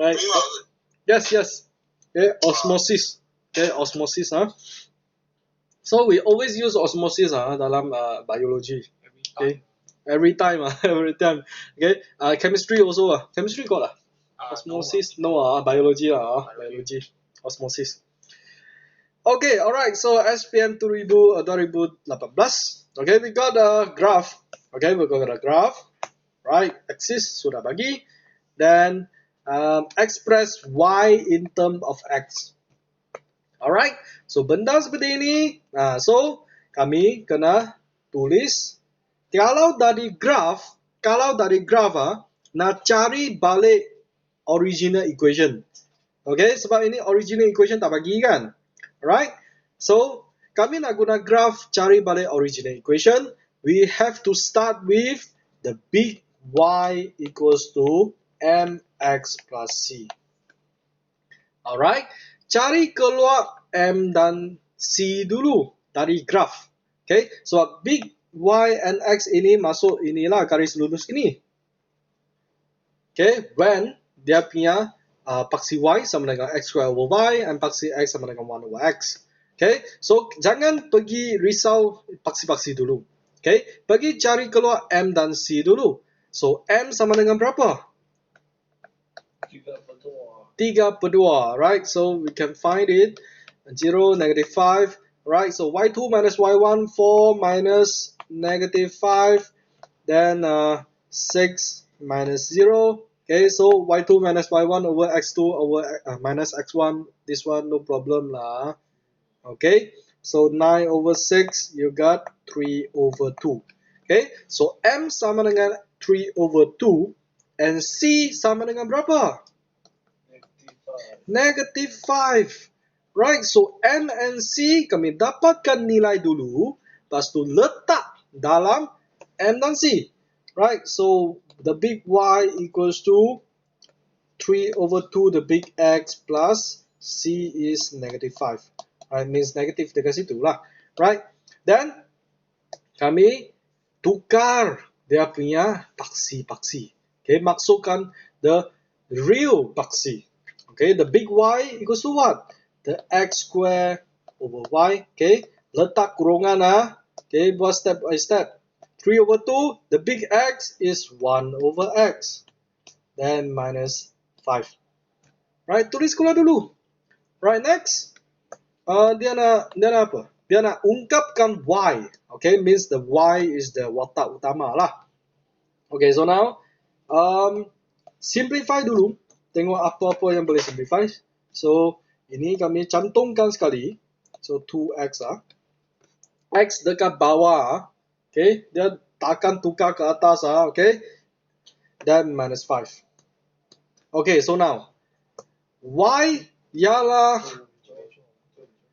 right yes okay osmosis okay osmosis so we always use osmosis dalam biology okay every time okay chemistry also chemistry got osmosis no biology biology osmosis. Okay, alright, so SPM 2018. Okay, we got a graph. Okay, we got a graph. Right, axis sudah bagi. Then express Y in term of X. Alright, so benda seperti ini. So kami kena tulis. Kalau dari graph, nak cari balik original equation. Okay, sebab ini original equation tak bagi kan? Right? So, kami nak guna graph cari balik original equation. We have to start with the big Y equals to mx plus c. Alright? Cari keluar m dan c dulu dari graph. Okay? So, big Y and x ini masuk inilah garis lurus ini. Okay? When dia punya paksi y sama dengan x square over y and paksi x sama dengan 1 over x. Okay, so jangan pergi risau paksi-paksi dulu. Okay, pergi cari keluar m dan c dulu. So m sama dengan berapa? 3/2. Right, so we can find it 0, -5. Right, so y2 minus y1, 4 minus -5, then 6 minus 0. Okay, so y2 minus y1 over x2 over minus x1. This one no problem lah. Okay, so 9 over 6, you got 3 over 2. Okay, so m sama dengan 3 over 2 and c sama dengan berapa? -5. Right, so m and c kami dapatkan nilai dulu, lepas tu letak dalam m dan c. Right, so the big Y equals to 3 over 2 the big X plus C is -5. Right, means negative dekat situ lah. Right, then kami tukar dia punya paksi-paksi. Okay, masukkan the real paksi. Okay, the big Y equals to what? The X square over Y. Okay, letak kurungan Okay, buat step by step. 3 over 2, the big X is 1 over X. Then minus 5. Right, tulis keluar dulu. Right, next. Dia nak apa? Dia nak ungkapkan Y. Okay, means the Y is the watak utama lah. Okay, so now simplify dulu. Tengok apa-apa yang boleh simplify. So ini kami cantumkan sekali. So 2x x dekat bawah. Okay, dia takkan tukar ke atas okay. Dan minus 5. Okay, so now y ialah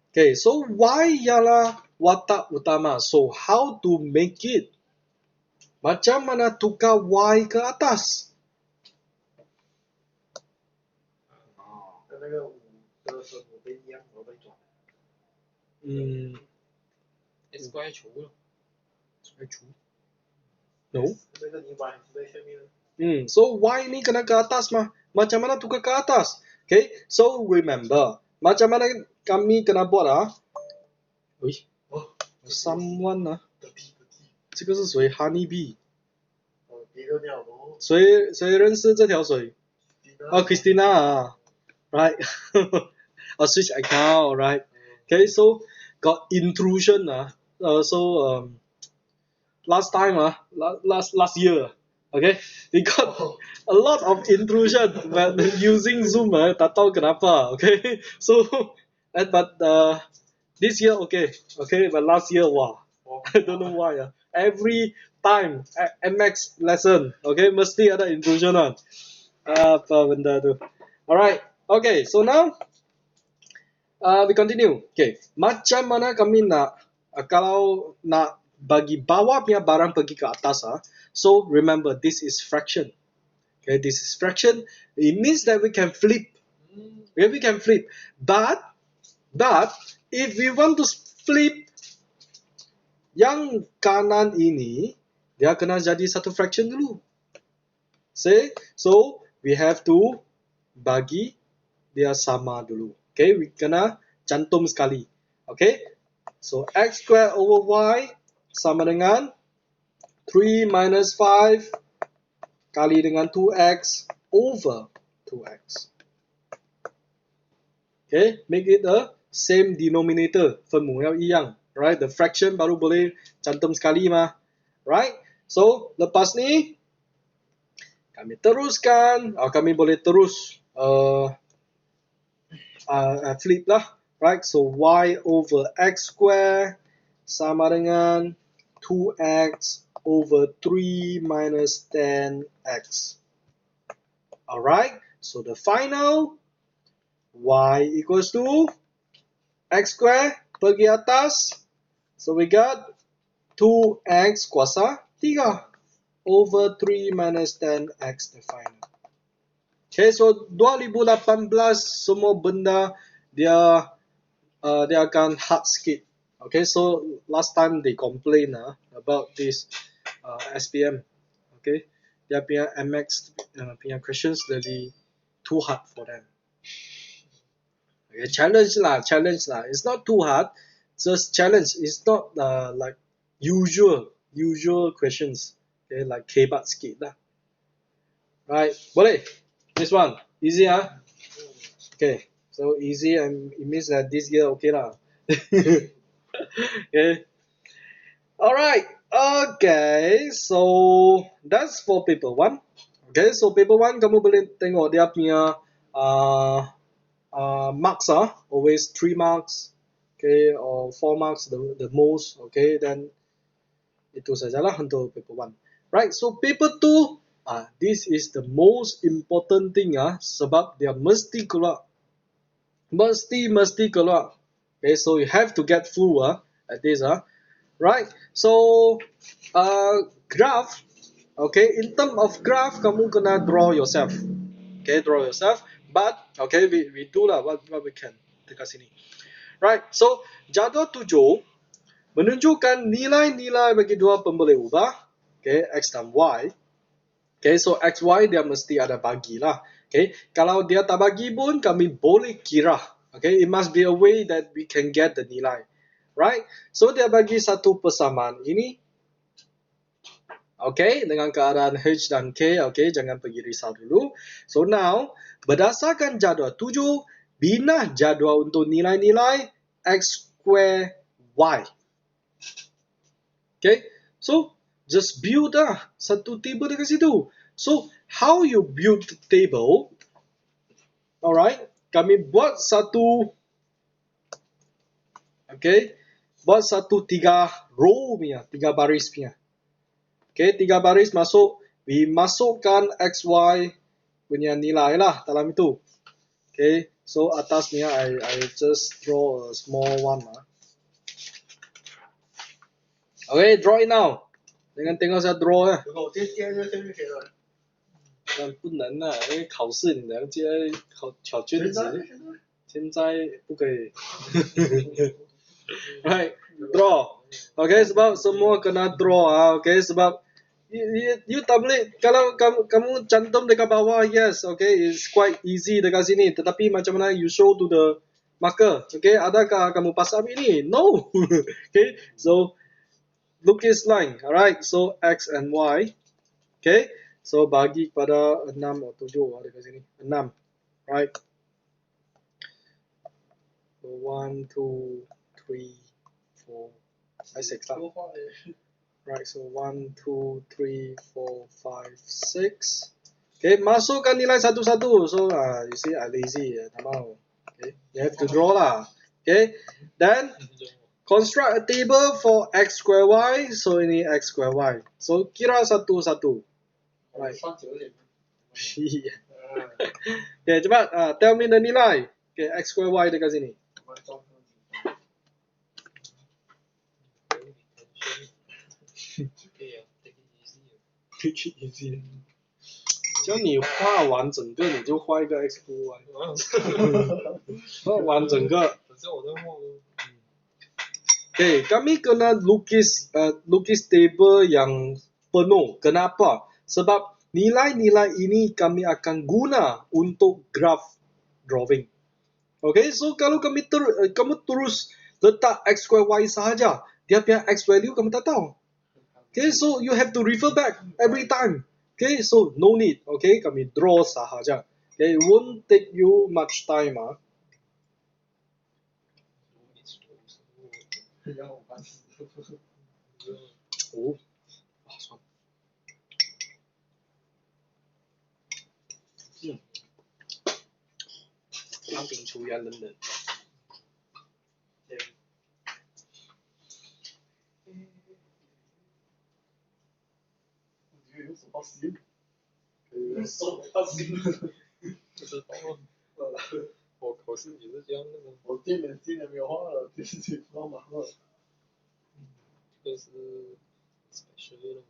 okay, so y ialah watak utama. So how to make it? Macam mana tukar y ke atas? 跟那个5的分母被一样，我被转。S 怪除了，No. 那个你 y 是在下面的。So y ni kena ke atas mah. Macam mana tukar ke atas? Okay, so remember. Macam mana kami kena buat Ui, someone 这个是谁 ？Honey Bee。别个鸟咯。谁认识这条水？Christina right? Switch account, right? Okay, so got intrusion so last time last year, okay, we got a lot of intrusion when using Zoom tak tahu kenapa, okay, so but this year okay, but last year wow, I don't know why every time MX lesson, okay, mesti ada intrusion apa benda tu. Alright, okay, so now we continue. Okay, macam mana kami nak kalau nak bagi bawah punya barang pergi ke atas so remember this is fraction. Okay, this is fraction. It means that we can flip. Okay, we can flip. But if we want to flip yang kanan ini, dia kena jadi satu fraction dulu. See? So we have to bagi dia sama dulu. Okay, we kena cantum sekali. Okay, so x square over y sama dengan 3 minus 5 kali dengan 2x over 2x. Okay, make it a same denominator, 分母要一样 right? The fraction baru boleh cantum sekali mah, right? So lepas ni kami teruskan, kami boleh terus flip lah, right? So y over x square sama dengan 2x over 3 minus 10x. Alright, so the final y equals to x square pergi atas, so we got 2x kuasa 3 over 3 minus 10x the final. Okay, so 2018 semua benda dia akan hard sikit. Okay, so last time they complain about this SPM. Okay, dia punya MX punya questions jadi too hard for them. Okay, challenge lah. It's not too hard, just challenge. It's not like usual questions. Okay, like kebat sikit lah. Right, boleh. This one easy Okay, so easy and it means that this year okay lah. Okay. Alright. Okay, so that's for paper 1. Okay, so paper 1 kamu boleh tengok dia punya marks always 3 marks, okay, or 4 marks the most, okay, then itu sajalah untuk paper 1. Right, so paper 2 this is the most important thing sebab dia mesti keluar. Mesti keluar. Okay, so you have to get through at this right. So graph, okay, in terms of graph kamu kena draw yourself. Okay, draw yourself. But okay, we do lah what we can dekat sini. Right, so jadual 7 menunjukkan nilai-nilai bagi dua pemboleh ubah, okay, x dan y. Okay, so x, y dia mesti ada bagi lah. Okay, kalau dia tak bagi pun kami boleh kira. Okay, it must be a way that we can get the nilai. Right, so dia bagi satu persamaan ini. Okay, dengan keadaan h dan k. Okay, jangan pergi risau dulu. So now, berdasarkan jadual 7, bina jadual untuk nilai-nilai x square y. Okay, so just build satu table dekat situ. So how you build the table? Alright, kami buat satu, okay, buat satu 3 row punya, 3 baris punya. Okay, 3 baris masuk, masukkan XY punya nilai lah dalam itu. Okay, so atasnya I just draw a small one lah. Okay, draw it now. Jangan tengok saya draw 如果我直接接就下面可以了。但不能啊，因为考试你了解考卷子，现在不可以。Right, draw. Okay, sebab semua kena draw Okay, sebab you tak boleh kalau kamu cantum dekat bawah, yes, okay, it's quite easy dekat sini. Tetapi macam mana you show to the marker? Okay, adakah kamu pasal ini? No. Okay, so lukis line. Alright, so X and Y. Okay, so bagi kepada 6 atau 7 dekat sini. 6. Right. So 1, 2, 3, 4, 6 lah. Right, so 1, 2, 3, 4, 5, 6. Okay, masukkan nilai satu-satu. So you see, I lazy, tak mau. Okay, you have to draw lah. Okay, then construct a table for x square y. So ini x square y. So kira satu-satu. Right. Okay, cepat. Tell me the nilai. Okay, x square y dekat sini. Take it easy. 叫你画完整个，你就画一个 x 和 y。画完整个。Okay, kami kena lukis table yang penuh. Kenapa? Sebab nilai-nilai ini kami akan guna untuk graph drawing. Okay, so kalau kamu terus letak x square y sahaja, dia punya x value kamu tak tahu. Okay, so you have to refer back every time. Okay, so no need. Okay, kami draw sahaja. Okay, it won't take you much time. Oh, 算了。当兵出要冷冷。有手套心，有手套心，不知道啊。我考试也是这样的。我今年没有画了，就是去帮忙了。这个是 special 的。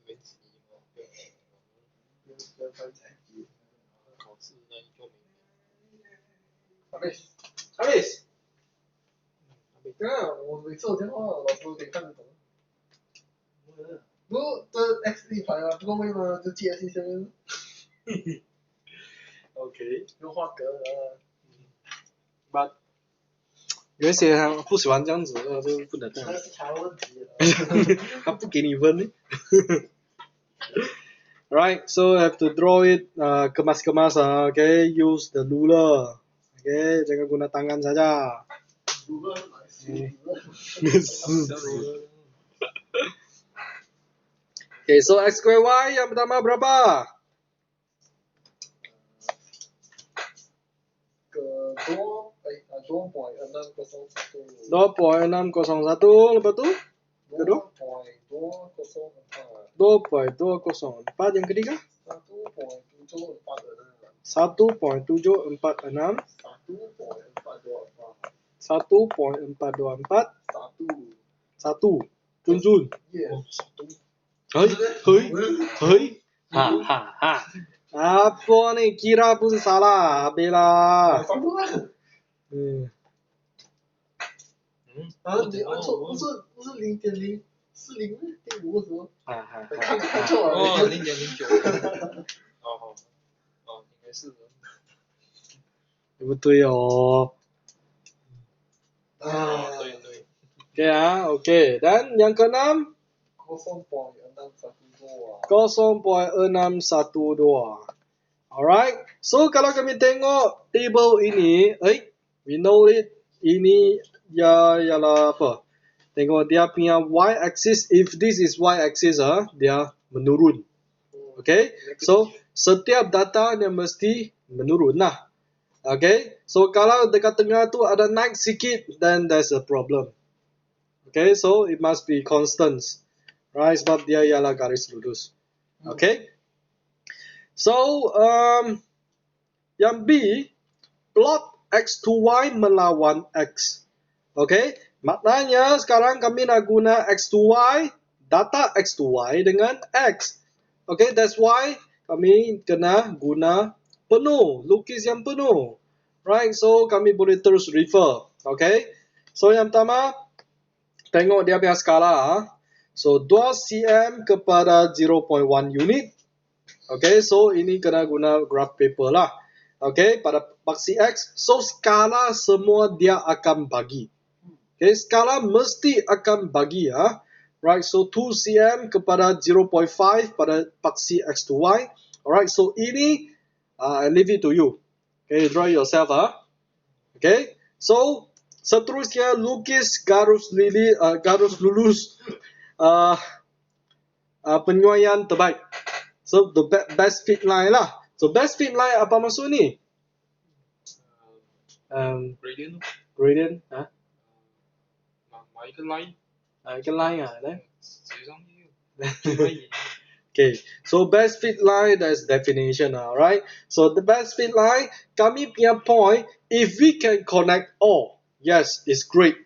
原始嘛，不要翻采集。考试那你就没。阿妹，对啊，我每次我电话老师都可以看得懂。不，这 X 地盘啊，不过为什么就接一些 ？OK， 用画格啊。But 有一些他不喜欢这样子的，就不能这样。那是他的问题。他不给你分呢。Right, so have to draw it kemas-kemas. Okay, use the ruler. Okay, jangan guna tangan saja. Okay, so x square y yang pertama berapa? 2.601, lepas tu? Kedua? 2.204. Yang ketiga? 1.746. 1.424. 1. Jun. Hei. Ha. Apa ni? Kira pun salah. Habis lah. 你按错，不是0.0，是0.5什么？看错了。哦，0.09。哦，应该是的。不对哦。对。Okay okay. Dan yang keenam? 0.612. 0.612. Alright, so kalau kami tengok table ini, we know it, ini ya ialah apa? Tengok dia punya y-axis, if this is y-axis, dia menurun. Okay, so setiap data dia mesti menurun lah. Okay, so kalau dekat tengah tu ada naik sikit, then there's a problem. Okay, so it must be constant. Right, sebab dia ialah garis lurus. Okay, so yang B, plot X to Y melawan X. Okay, maknanya sekarang kami nak guna X to Y, data X to Y dengan X. Okay, that's why kami kena guna penuh, lukis yang penuh. Right, so kami boleh terus refer. Okay, so yang pertama, tengok dia punya skala. So 2 cm kepada 0.1 unit. Okay, so ini kena guna graph paper lah. Okay, pada paksi X, so skala semua dia akan bagi. Okay, skala mesti akan bagi ya. Right, so 2 cm kepada 0.5 pada paksi X to Y. Alright, so ini I leave it to you. Okay, draw yourself Okay, so seterusnya lukis garis lurus penyuaian terbaik. So the best fit line lah. So best fit line apa maksud ni? Gradient. Gradient, 哪一个 line？ 一个 line 写上去。Okay, so best fit line, there's definition, alright? So the best fit line, kami punya point, if we can connect all, yes, it's great.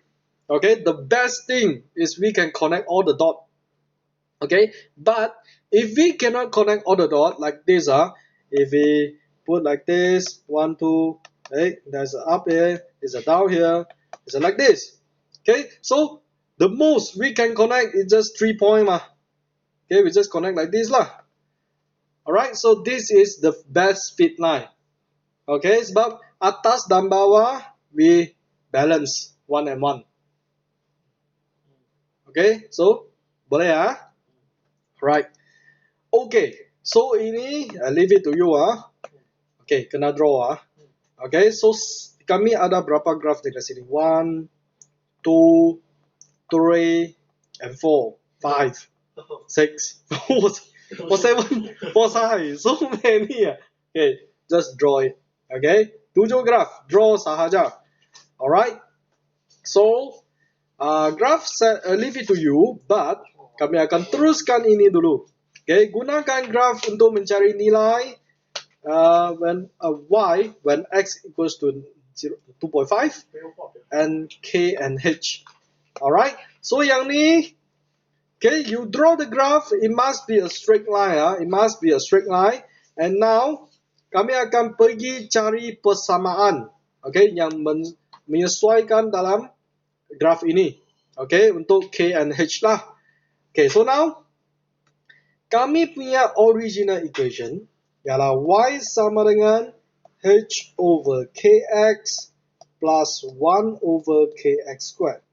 Okay, the best thing is we can connect all the dots. Okay, but if we cannot connect all the dots like this, if we put like this, 1, 2, there's a up here, there's a down here, it's like this. Okay, so the most we can connect is just 3 points. Okay, we just connect like this lah. Alright, so this is the best fit line. Okay, sebab atas dan bawah we balance 1 and 1. Okay, so boleh Right. Okay, so ini I leave it to you Okay, kena draw Okay, so kami ada berapa graph dekat sini? 1, 2, 3, and 4, 5. 6, 4, 7, 4, so many. Okay, just draw it. Okay, 7 graph, draw sahaja. Alright, so graph leave it to you, but kami akan teruskan ini dulu. Okay, gunakan graph untuk mencari nilai when when x equals to 2.5 and k and h. Alright, so yang ni, okay, you draw the graph, it must be a straight line. It must be a straight line. And now, kami akan pergi cari persamaan. Okay, yang menyesuaikan dalam graph ini. Okay, untuk K and H lah. Okay, so now, kami punya original equation ialah Y sama dengan H over KX plus 1 over KX squared.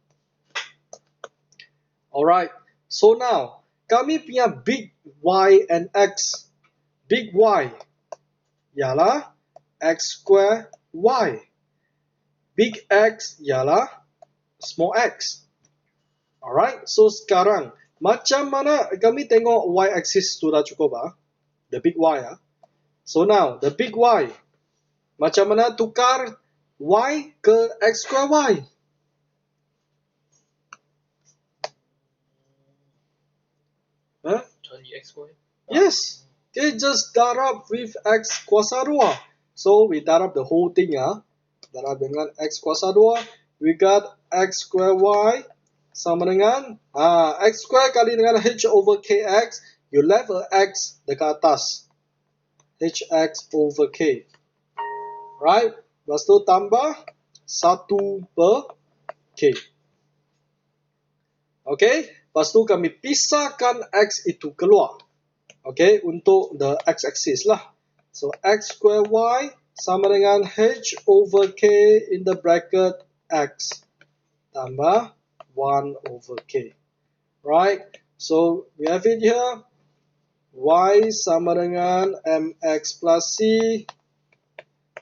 Alright. So now, kami punya big Y and X. Big Y ialah X square Y. Big X ialah small x. Alright, so sekarang, macam mana kami tengok Y-axis sudah cukup the big Y So now, the big Y. Macam mana tukar Y ke X square Y?乘以 x square. Yes. Okay, just darab with x kuasa 2. So we darab the whole thing Darab dengan x kuasa 2. We got x square y sama dengan x square kali dengan h over kx. You left a x dekat atas. hx over k. Right? Lepas tu tambah 1 per k. Okay? Lepas tu kami pisahkan x itu keluar. Okay, untuk the x-axis lah. So x square y sama dengan h over k in the bracket x tambah 1 over k. Right? So we have it here. Y sama dengan mx plus c.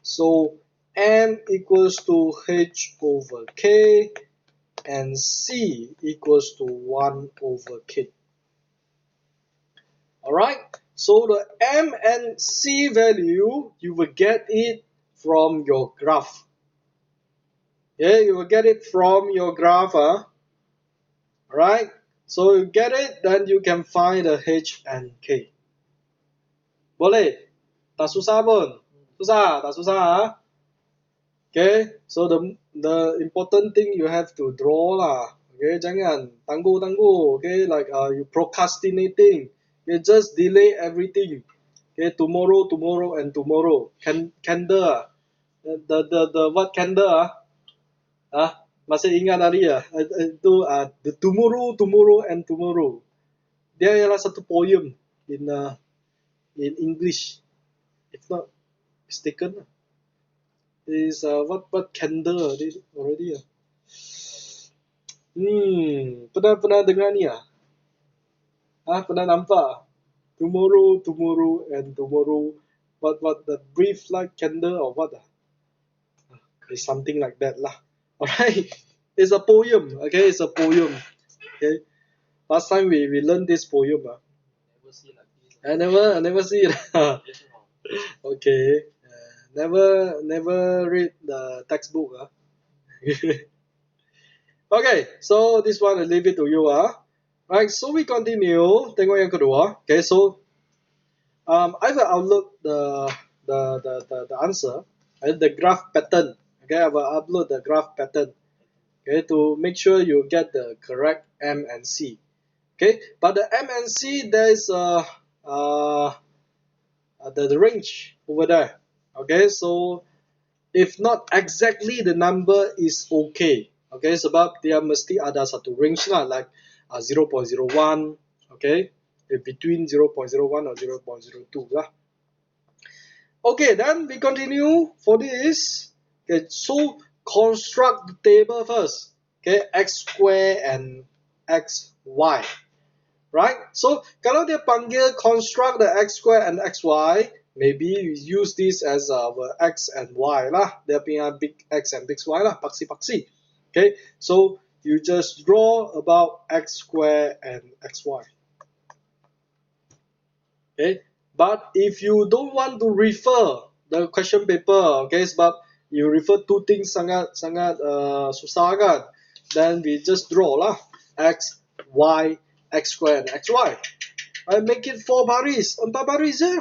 So m equals to h over k and c equals to 1 over k. Alright, so the m and c value, you will get it from your graph. Yeah, you will get it from your graph. Alright, so you get it, then you can find the h and k. Boleh? Tak susah pun? Susah? Tak susah? Okay, so the important thing you have to draw lah. Okay, jangan tangguh. Okay, like you procrastinating. You just delay everything. Okay, tomorrow and tomorrow. Candle. The what candle? Masih ingat tadi ya? Itu the tomorrow and tomorrow. Dia ialah satu poem in English. If not mistaken. Is what candle already pernah dengar ni pernah nampak tomorrow and tomorrow what the brief like candle or what it's something like that lah. Alright, it's a poem. Okay, it's a poem. Okay, last time we learned this poem. Never see like this. I never see it. Okay, never read the textbook. Okay, so this one I leave it to you. Right, so we continue. Tengok yang kedua. Okay, so I will upload the answer, the graph pattern. Okay, I will upload the graph pattern. Okay, to make sure you get the correct M and C. Okay, but the M and C, there is the range over there. Okay, so if not exactly the number is okay. Okay, sebab dia mesti ada satu range lah, like 0.01. Okay, between 0.01 or 0.02 lah. Okay, then we continue for this. Okay, so construct the table first. Okay, x square and xy. Right? So kalau dia panggil construct the x square and xy, maybe you use this as our x and y lah. Dia punya big x and big y lah, paksi. Okay, so you just draw about x square and xy. Okay, but if you don't want to refer the question paper, okay, sebab you refer two things sangat susah kan, then we just draw lah x, y, x square and xy. I make it 4 baris, 4 baris je.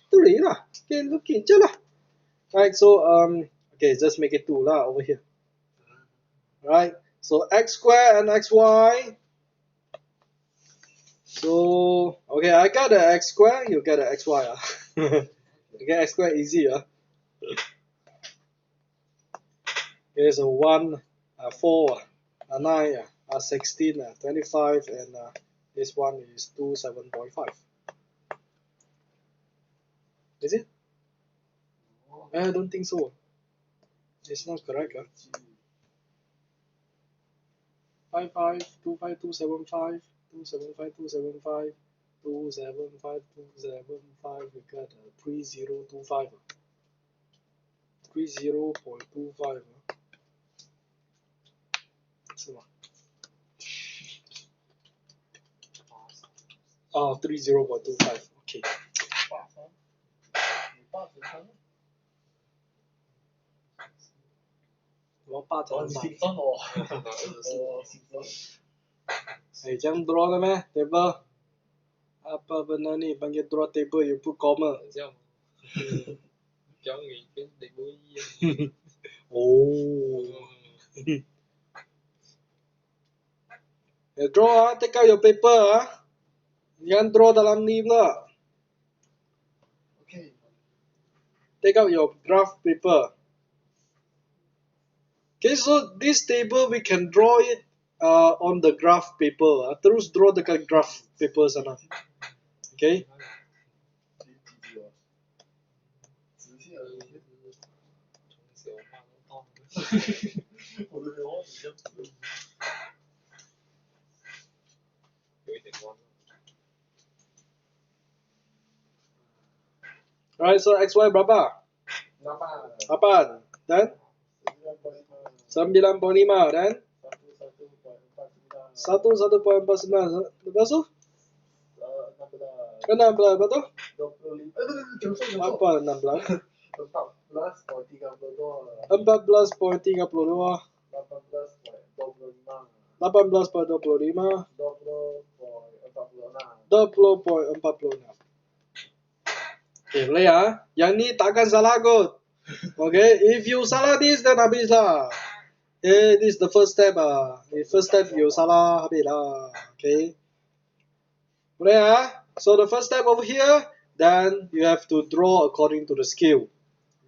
Tulis lah. Okay, lukis je lah. Right, so okay, just make it 2 lah over here. Right, so x square and xy. So okay, I got the x square, you get the xy. Okay, x square easy. Okay, so 1, 4, 9, 16, 25, and this one is 27.5. Is it? I don't think so. It's not correct. 55, 25275, 275, 275, 275, we got 3025. 30.25. 是吗？哦 30.25 OK 我8乘jangan draw lah meh table. Apa benda ni panggil draw table you put comma. Jangan跟table一样。Oh. Draw take out your paper Jangan draw dalam ni pula. Okay. Take out your graph paper. Okay, so this table we can draw it on the graph paper. Terus draw dekat graph paper sana. Okay. Right, so XY berapa? 8. Dan 9.5 dan 11.49. Lepas tu? 16, betul? Apa 16? 14.32. 18.25. 20.46. Okay, boleh ya? Yang ni takkan salah kot. Okay, if you salah this, then habis lah. Okay, this is the first step ah. The first step you salah habis lah. Okay. Boleh ya? So the first step over here, then you have to draw according to the skill.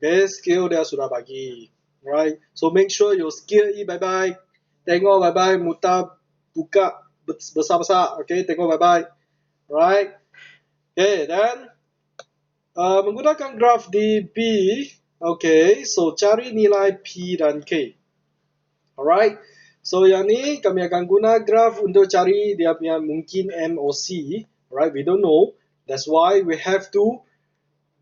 Okay, skill dia sudah bagi. Right? So make sure your skill i baik-baik. Tengok baik-baik, muta buka besar-besar. Okay, tengok baik-baik. Right? Okay, then menggunakan graf DB. Okay, so cari nilai P dan K. Alright, so yang ni kami akan guna graf untuk cari dia punya mungkin M or C. Right, we don't know. That's why we have to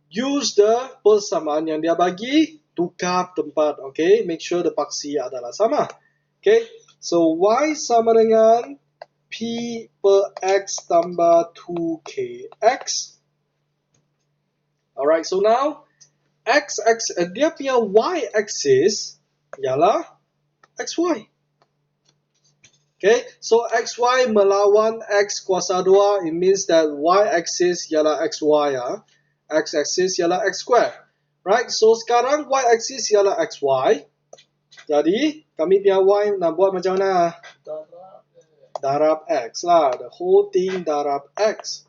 use the persamaan yang dia bagi, tukar tempat. Okay, make sure the paksi adalah sama. Okay, so Y sama dengan P per X tambah 2KX. Alright, so now dia punya Y-axis ialah XY. Okay, so XY melawan X kuasa 2, it means that Y-axis ialah XY ya. X-axis ialah X square. Right, so sekarang Y-axis ialah XY. Jadi, kami punya Y nak buat macam mana? Darab X lah. The whole thing darab X.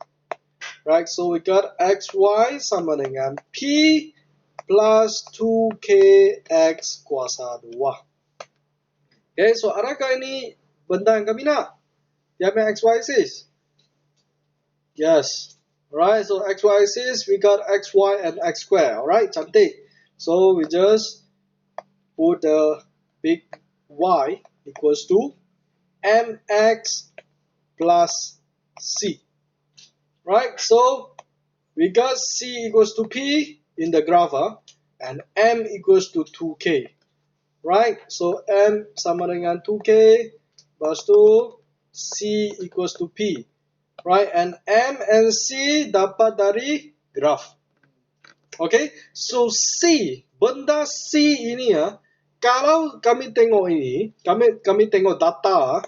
Right, so we got XY sama dengan P plus 2KX kuasa 2. Okay, so adakah ini benda yang kami nak? Dia punya XY-axis? Yes. Alright, so XY-axis, we got XY and X square. Alright, cantik. So we just put the big Y equals to MX plus C. Right, so we got C equals to P in the graph and M equals to 2K. Right, so M sama dengan 2K, lepas tu C equals to P. Right, and M and C dapat dari graph. Okay, so C, benda C ini kalau kami tengok ini, kami tengok data,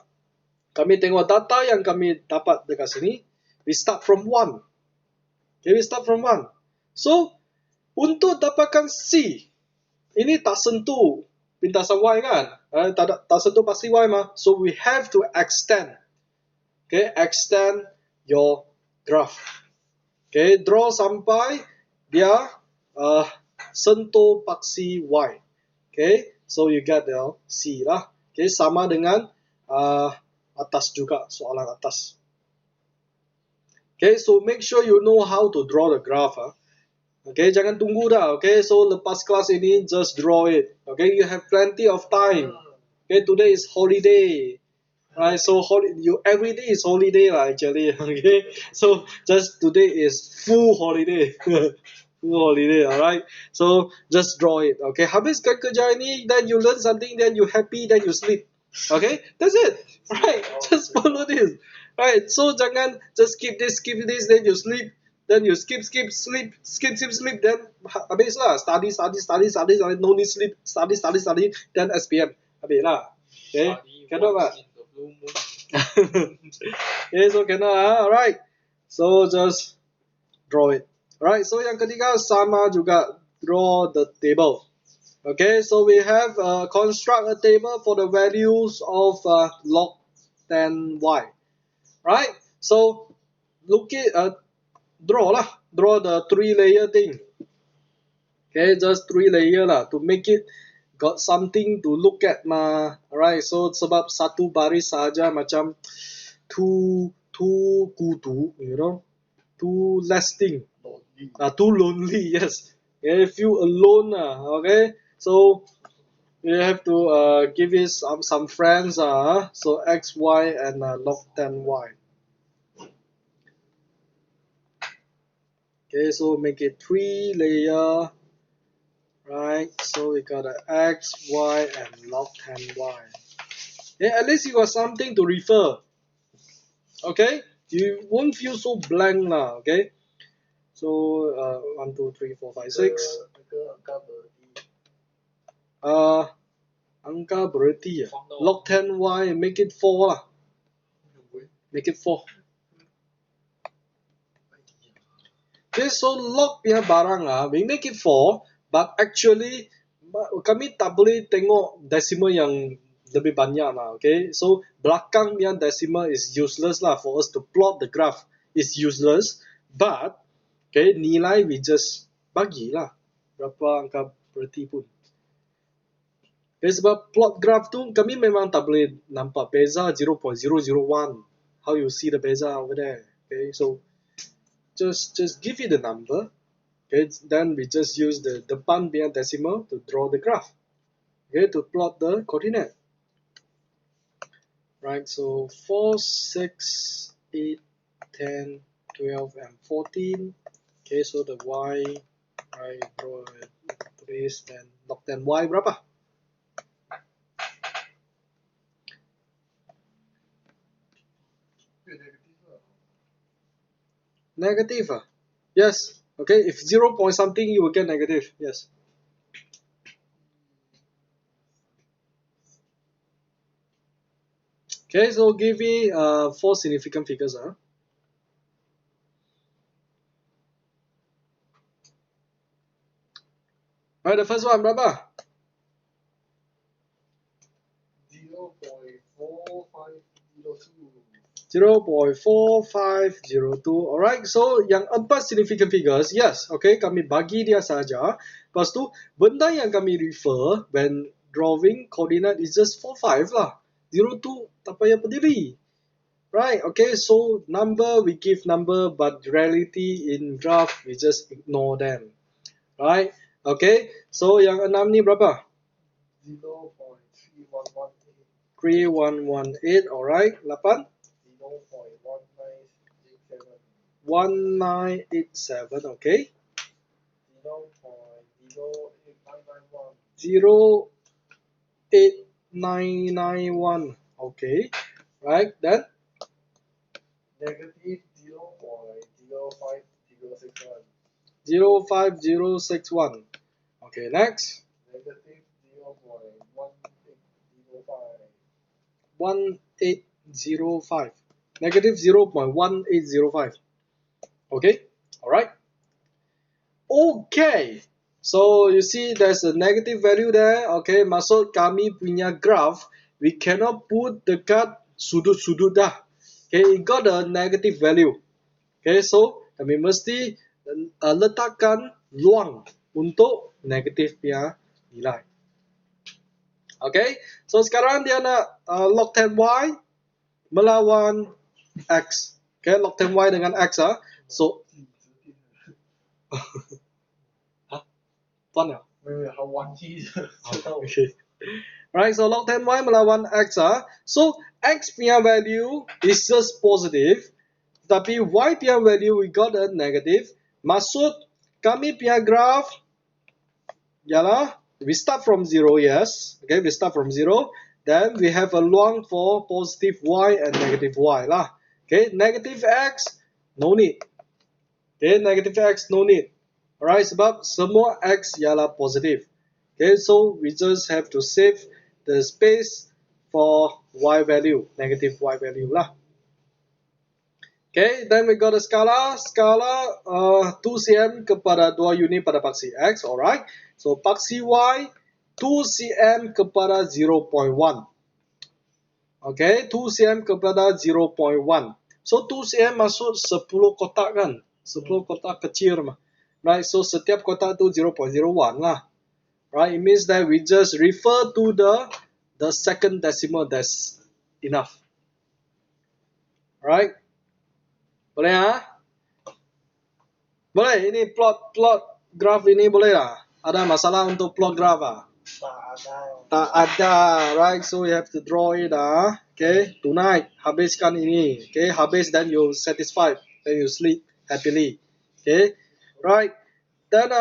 yang kami dapat dekat sini, we start from 1. Okay, we start from 1. So, untuk dapatkan C, ini tak sentuh pintasan Y kan? Tak sentuh paksi Y mah. So, we have to extend. Okay, extend your graph. Okay, draw sampai dia sentuh paksi Y. Okay, so you get the C lah. Okay, sama dengan atas juga, soalan atas. Okay, so make sure you know how to draw the graph. Okay, jangan tunggu dah. Okay, so lepas kelas ini just draw it. Okay, you have plenty of time. Okay, today is holiday. Right, so every day is holiday lah actually. Okay, so just today is full holiday. Full holiday, alright. So just draw it. Okay, habiskan kerja ini, then you learn something, then you happy, then you sleep. Okay, that's it. Right, just follow this. Right, so jangan just skip this, then you sleep. Then you skip, sleep, then habis lah. Study, no need sleep, study, then SPM. Habis lah. Okay, cannot lah. Okay, so cannot alright. So just draw it. Alright, so yang ketiga sama juga, draw the table. Okay, so we have construct a table for the values of log 10y. Right, so draw the 3-layer thing. Okay, just 3 layer lah to make it got something to look at mah. Alright, so sebab satu baris saja macam too kutu, you know, too less thing. Too lonely, yes. Okay, feel alone okay. So you have to give it some friends so x, y and log 10y. Okay, so make it 3 layer. Right, so we got a x, y, and log 10y. Yeah, at least you got something to refer. Okay, you won't feel so blank lah. Okay, so 1, 2, 3, 4, 5, 6. Angka berarti ya. Log 10y, make it 4 lah. Make it 4. Okay, so log punya barang we make it 4, but actually kami tak boleh tengok decimal yang lebih banyak lah, okay? So belakang punya decimal is useless lah for us to plot the graph. It's useless, but okay, nilai we just bagilah berapa angka berarti pun. Okay, sebab plot graph tu kami memang tak boleh nampak beza 0.001. How you see the beza over there? Okay, so just give it the number. Okay, then we just use the depan punya decimal to draw the graph. Okay, to plot the coordinate. Right, so 4, 6, 8, 10, 12, and 14. Okay, so the y, I draw it, trace, then log 10y berapa? Negative. Yes. Okay, if 0 point something, you will get negative. Yes. Okay, so give me 4 significant figures. Alright, the first one berapa? 0.4502. Alright, so yang 4 significant figures, yes, okay, kami bagi dia saja. Lepas tu, benda yang kami refer when drawing coordinate is just 4, 5 lah. 0, 2, tak payah berdiri. Right, okay, so number, we give number, but reality in graph, we just ignore them. Right, okay, so yang 6 ni berapa? 3118, alright, 8? 1987, okay. 0.8991, okay. Right, then? Negative 0.05061. 05061. Okay, next. Negative 0.1805. 1805. Negative 0.1805. Okay, alright. Okay, so you see there's a negative value there. Okay, maksud kami punya graph, we cannot put dekat sudut-sudut dah. Okay, it got a negative value. Okay, so kami mesti letakkan ruang untuk negatif punya nilai. Okay, so sekarang dia nak log 10y melawan x. Okay, log 10y dengan x so 断了。没有，他忘记了。Okay. Right, so log 10y melawan x so x punya value is just positive, tapi y punya value we got a negative. Maksud kami punya graph ialah we start from 0, yes. Okay, we start from 0. Then we have a luang for positive y and negative y lah. Okay, negative x, no need. Okay, negative x, no need. Alright, sebab semua x ialah positive. Okay, so we just have to save the space for y value, negative y value lah. Okay, then we got a skala 2 cm kepada 2 unit pada paksi x, alright. So paksi y 2 cm kepada 0.1. Okay, 2 cm kepada 0.1. So 2 cm maksud 10 kotak kan? 10 kotak kecil mah. Right, so setiap kotak tu 0.01 lah. Right, it means that we just refer to the second decimal, that's enough. Right? Boleh Boleh, ini plot graph ini boleh lah. Ada masalah untuk plot graph Tak ada, right? So you have to draw it Okay, tonight habiskan ini. Okay, habis then you satisfied, then you sleep happily. Okay. Right. Then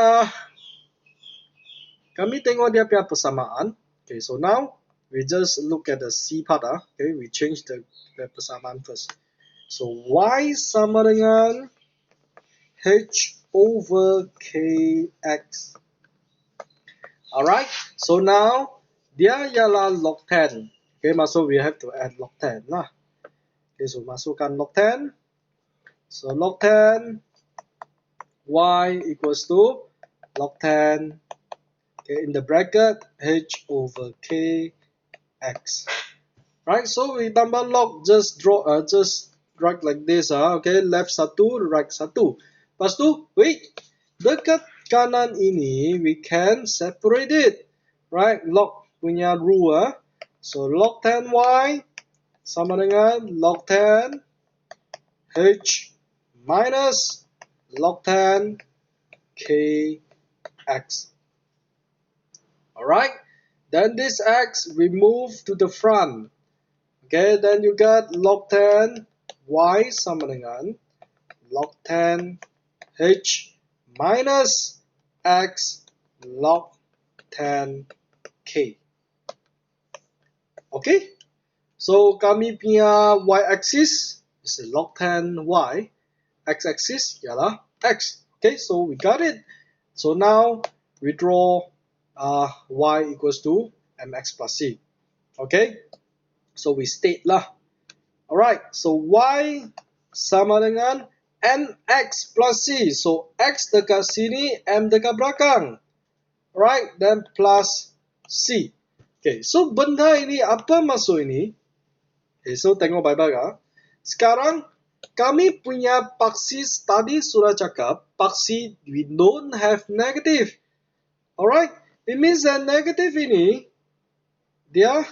kami tengok dia punya persamaan. Okay, so now we just look at the C part. Okay, we change the persamaan first. So Y sama dengan H over KX. Alright, so now dia ialah log 10. Okay, so we have to add log 10 lah. Okay, so masukkan log 10. So log 10 Y equals to log 10. Okay, in the bracket H over KX. Right, so we tambah log, just drag like this. Okay, left 1, right 1. Lepas tu, wait, dekat kanan ini we can separate it. Right, log punya rule. So log 10y sama dengan log 10 H minus log 10 KX. Alright, then this x we move to the front. Okay, then you got log 10 y sama dengan log 10 H minus x log 10 K. Okay, so kami punya y-axis is log 10 y, x-axis ialah x. Okay, so we got it. So now we draw y equals to mx plus c. Okay, so we state lah. Alright, so y sama dengan mx plus c. So x dekat sini, m dekat belakang. Alright, then plus c. Okay, so benda ini apa maksud ini? Okay, so tengok baik-baik. Sekarang kami punya paksi tadi sudah cakap, paksi we don't have negative. Alright, it means that negative ini dia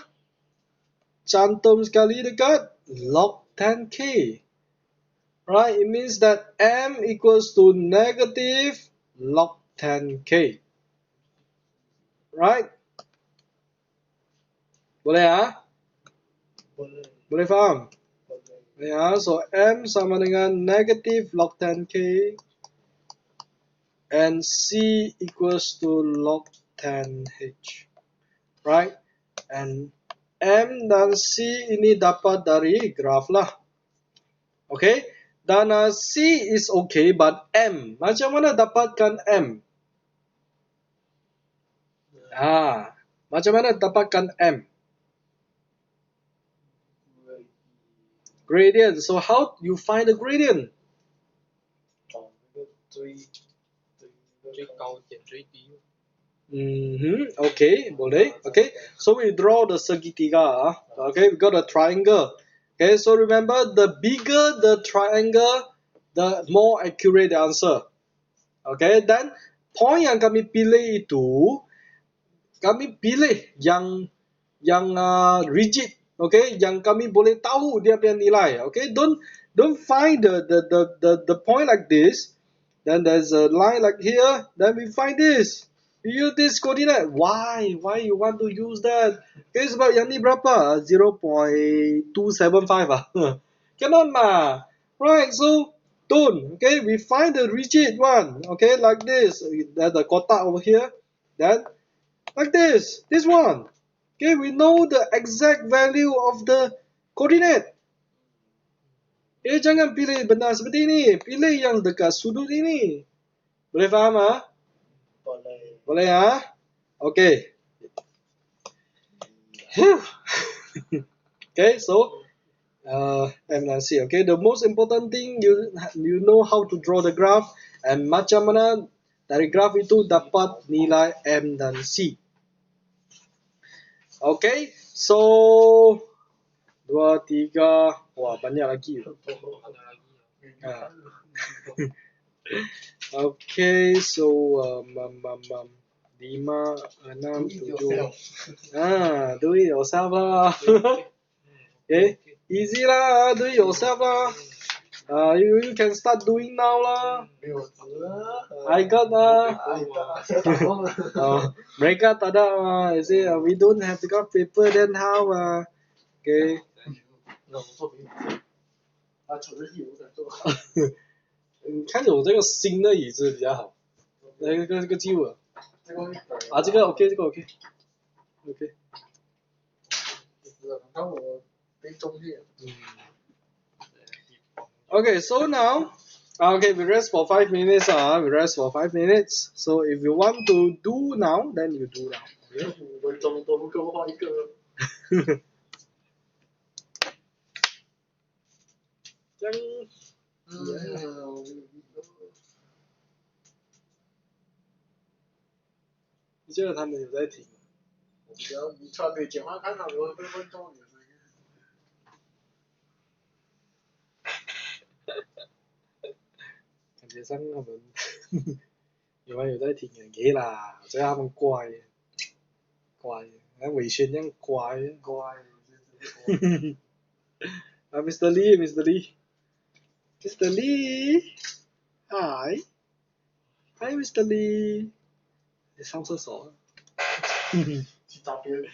cantum sekali dekat log 10k. Right, it means that m equals to negative log 10k. Right? Boleh Boleh faham? Boleh so m sama dengan negative log 10k and c equals to log 10h. Right? And m dan c ini dapat dari graf lah. Okay? Dan c is okay, but m, macam mana dapatkan m? Macam mana dapatkan m? Gradient. So how you find the gradient? 最高减最低。Okay, boleh. Okay, so we draw the segitiga. Okay, we got a triangle. Okay, so remember, the bigger the triangle, the more accurate the answer. Okay, then point yang kami pilih itu, kami pilih yang rigid. Okay, yang kami boleh tahu dia punya nilai. Okay, don't find the point like this. Then there's a line like here. Then we find this. You use this coordinate. Why you want to use that? Okay, sebab yang ni berapa? 0.275 Cannot lah. Right, so don't. Okay, we find the rigid one. Okay, like this. There's the kotak over here. Then like this. This one. Okay, we know the exact value of the coordinate. Jangan pilih benda seperti ini. Pilih yang dekat sudut ini. Boleh faham Boleh Okay. Okay, so M dan C. Okay, the most important thing you know how to draw the graph and macam mana dari graph itu dapat nilai M dan C. Okay, so 2, 3, wah banyak lagi. Okay, so 5, 6, 7. Do it yourself lah. Okay, easy lah, do it yourself lah. You can start doing now lah. I got mereka tak ada you say we don't have the graph paper, then how Okay. 你看有这个新的椅子比较好，那个旧的。啊，这个 OK， 这个 OK。OK。看我没中间。Okay, so now, okay, we rest for 5 minutes. We rest for 5 minutes. So if you want to do now, then you do now. 5分钟都不够画一个。这样，你觉得他们有在听吗？我比较你穿的讲话看到我分分钟也是。感觉上他们有没有在听啊？给啦，只要他们乖，像伟轩一样乖。啊，Mr. Lee，Mr. Lee，Mr. Lee，Hi，Hi，Mr. Lee，你上厕所了？去找别人。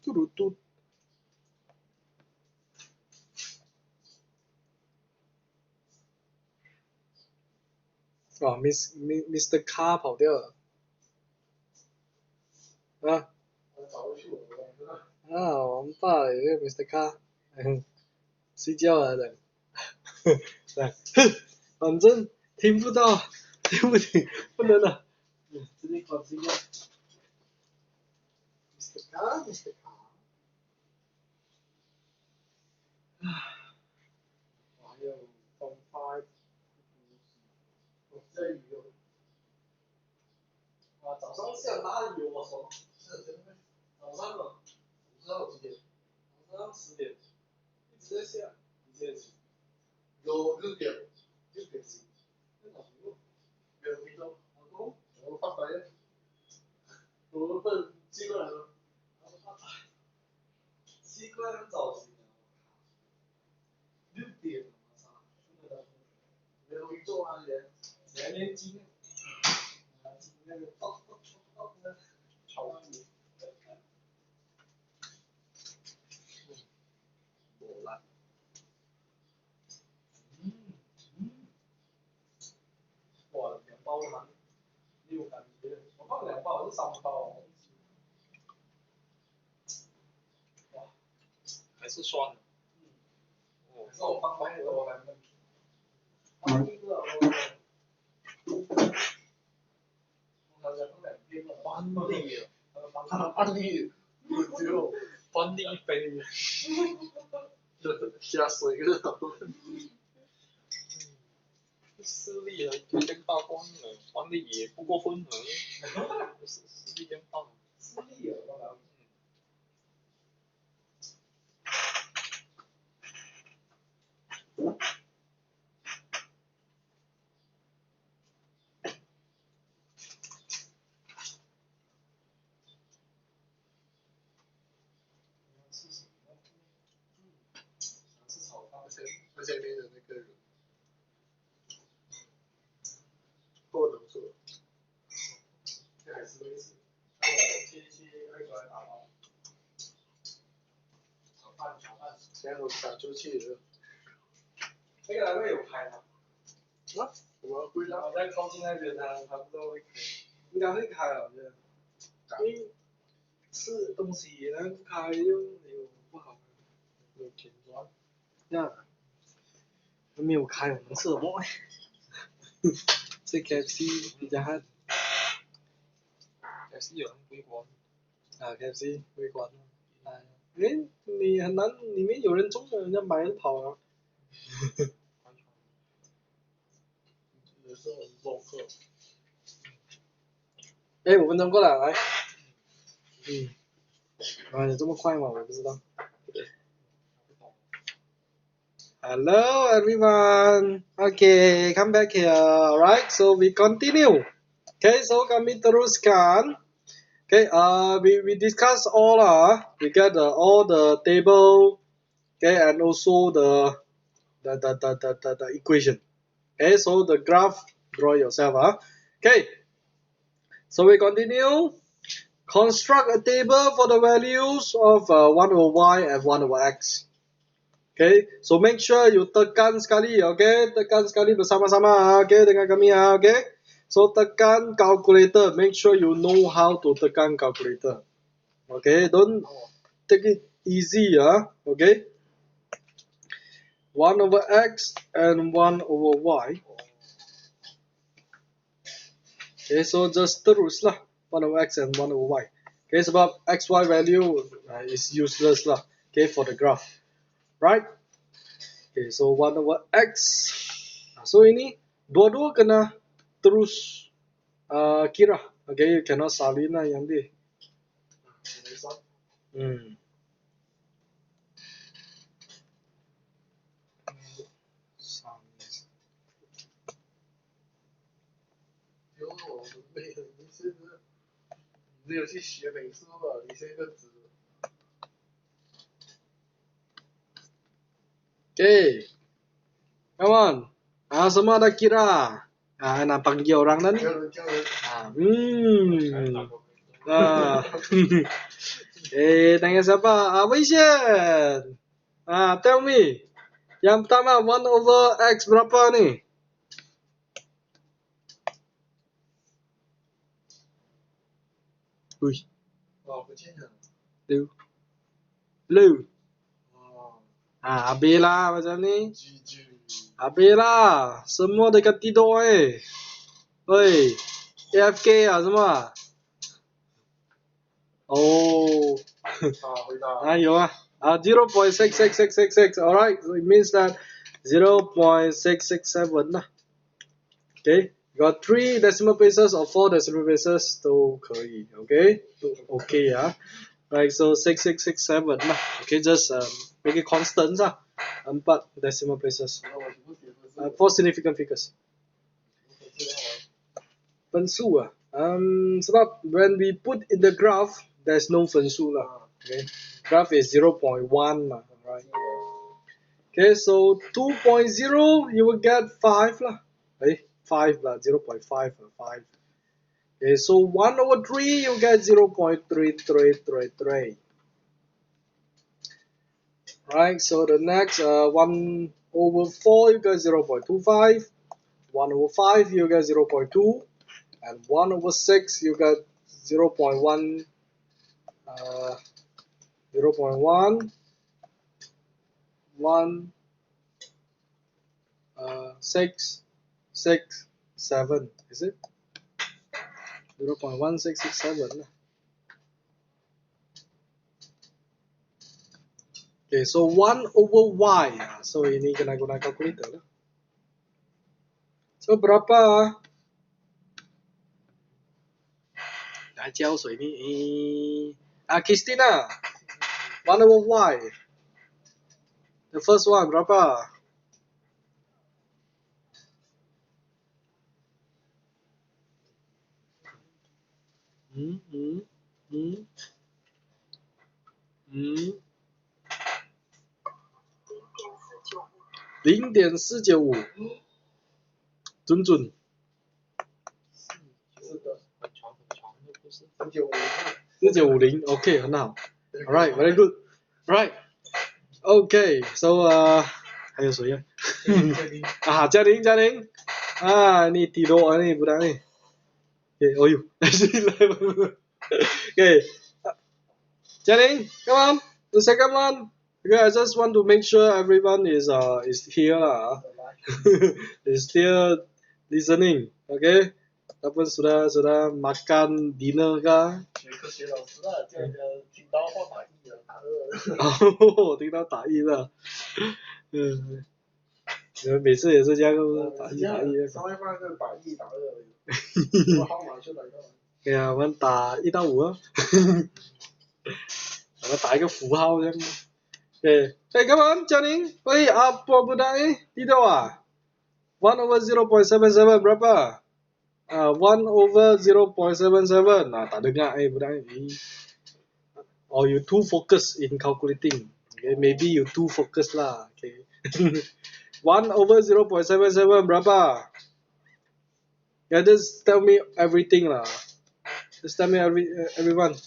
嘟噜嘟。哦，Mr. Car 跑掉了。啊。啊，王八嘞，这个 Mr. Car， 睡觉了的。来，反正听不到，听不听，不能了。直接关机了。Mr. Car。还有风发。在雨哦。啊，早上下大雨我操！是真的。早上哦，不知道几点。早上10点，一直在下。有6点，6点10。没有听到。我发白了。我笨，奇怪了。奇怪很早起。6点，我操！没有运动啊，连练筋。那个超级。哇，2包蛮6感觉，我放2包还是3包？哇，还是酸的。哦，是我放蛮多的。放一个班里，只有班里飞。下水了。实力了，有点大关了，班里也不过分了，实力bien大。实力了，我讲。而且没有那个人，不能说，这还是类似。那我去那个打包，炒饭，现在都赶出去了。那个还会有开吗？啊？我不知道。我在靠近那边，他不知道会开，应该会开了，我觉得。因为吃东西然后不开又不好，有钱赚。这样。没有开，我们吃什么？吃 KFC 比较好。KFC 有人不会关。啊 ，KFC 不会关。你很难，里面有人中了，人家买就跑了。有时候很落后。5分钟过了，来。有这么快吗？我不知道。Hello everyone. Okay, come back here. Alright, so we continue. Okay, so kami teruskan. Okay, we discuss all we get all the table, okay, and also the equation. Okay, so the graph draw yourself. Okay, so we continue. Construct a table for the values of 1 over y and 1 over x. Okay, so make sure you tekan sekali, okay, tekan sekali bersama-sama, okay, dengan kami, okay. So tekan calculator, make sure you know how to tekan calculator. Okay, don't take it easy, okay. 1 over x and 1 over y. Okay, so just terus lah, 1 over x and 1 over y. Okay, sebab xy value is useless lah, okay, for the graph, right? Okay, so 1 over x. So ini dua-dua kena terus kira. Okay, you cannot salin lah yang ni.你有去学美术了？你现在只 Okay, come on. Semua dah kira. Nak panggil orang dah ni. 教人。Tanya siapa? Wei-Xian. Tell me. Yang pertama 1 over x berapa ni? Ui. 不见了。Blue. Habis lah macam ni. Habis lah. Semua dekat tidur Oi. AFK semua. Oh. 回答。有0.66666. Alright, so it means that 0.667 lah. Okay, got 3 decimal places or 4 decimal places 都可以 okay? Okay Right, so 6667 lah. Okay, just make it constant 4 decimal places. 4 significant figures. 分数sebab when we put in the graph, there's no 分数lah. Okay, graph is 0.1 lah, right? Okay, so 2.0 you will get 5 lah. 5 lah, 0.5 or 5. Okay, so 1 over 3 you get 0.3333. Right, so the next 1 over 4 you get 0.25. 1 over 5 you get 0.2. And 1 over 6 you get 0.1. 0.1 1 6 6 7, is it? 0.1667. Okay, so 1 over y. So ini kena guna calculator lah. So berapa? Dah jauh so ini. Christina. 1 over y. The first one berapa? Hmm. 0.495，准准。是的，很长的不是。4950。4950，OK，很好。Alright, very good. Right. Okay, so 还有谁呀？嘉玲，你提到你不然呢？Okay, oh you. Okay,嘉玲 come on, the second one. Okay, I just want to make sure everyone is here is still listening. Okay, Apa sudah makan dinner 可？学科学老师啊，叫人家听到话打1了，打2了。听到打1了。每次也是这样打1。上外班是打1打2而已。我号码就来到。对啊，我们打1到5我们打一个符号这样。Okay, come on, Johnny. Apa budak ni? Tidur 1 over 0.77 berapa? 1 over 0.77. Tak dengar budak ni. Or you too focused in calculating. Okay, maybe you too focused lah. Okay. 1 over 0.77 berapa? Yeah, just tell me everything lah. Just tell me everyone.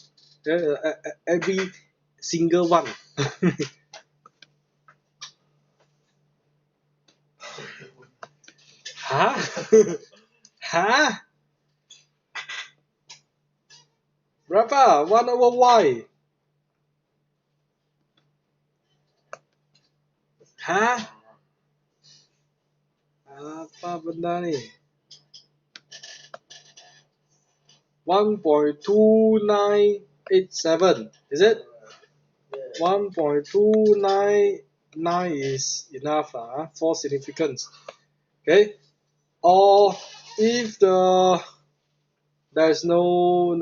Every single one. Hah? Hah? Berapa? 1 over y. Hah? Apa benda ni? 1.2987. Is it? 1.299 is enough for significance. Okay? Or if there's no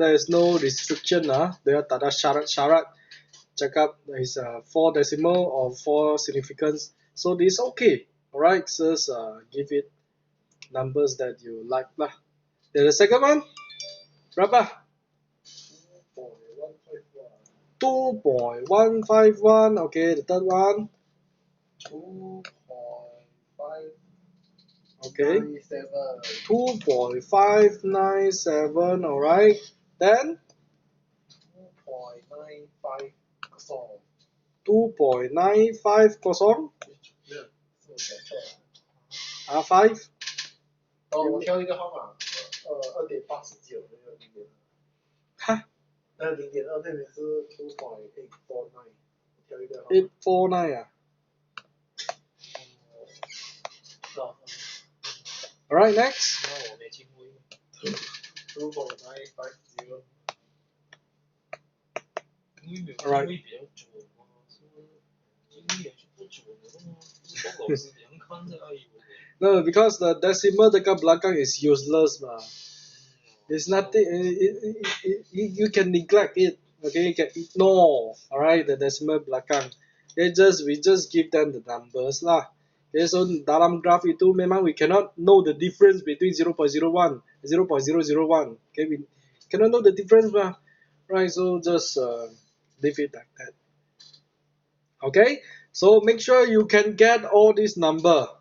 restriction dia tak ada syarat cakap is 4 decimal or 4 significance, so this okay. Alright, just give it numbers that you like lah. Then the second one berapa? 2.151. Okay, the third one 2.5. Okay. 2.597. Alright. Then 2.95 kosong. 2.95 kosong. 5. 我挑一个号码，2.89那个0.2。哈0.2那边是2.849，挑一个号码。849啊。Alright, next. 那我没听过。2.950。因为比较准嘛，因为也是不准的嘛，老师怎样看的而已。No, because the decimal dekat belakang is useless ma. It's nothing. You can neglect it. Okay, you can ignore. Alright, the decimal belakang. We just give them the numbers lah. Okay, so dalam graph itu memang we cannot know the difference between 0.01 and 0.001. Okay, we cannot know the difference ma. Right, so just leave it like that. Okay, so make sure you can get all this number.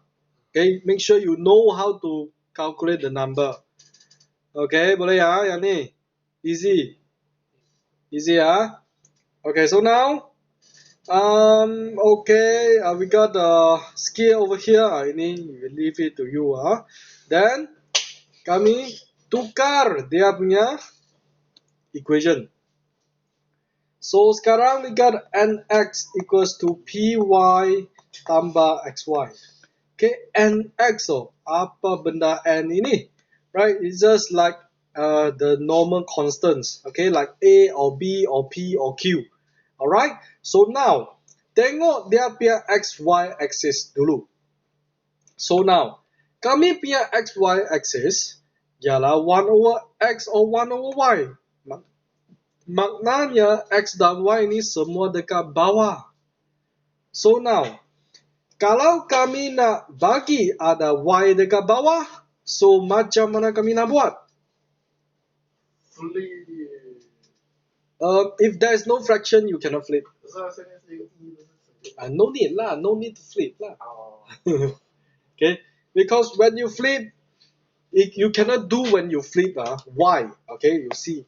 Okay, make sure you know how to calculate the number. Okay, boleh ya, yang ni. Easy. Easy ya. Okay, so now, okay, we got the scale over here. Ini we leave it to you. Then, kami tukar dia punya equation. So, sekarang we got nx equals to py tambah xy. Okay, nx apa benda n ini? Right, it's just like the normal constants. Okay, like a or b or p or q. Alright, so now tengok dia punya xy axis dulu. So now kami punya xy axis ialah 1 over x or 1 over y. Maknanya x dan y ini semua dekat bawah. So now kalau kami nak bagi ada y dekat bawah, so macam mana kami nak buat? Flip. If there is no fraction, you cannot flip. 可是它现在是一个1的。No need lah, no need to flip lah. 哦。Okay, because when you flip, you cannot do when you flip y. Okay, you see.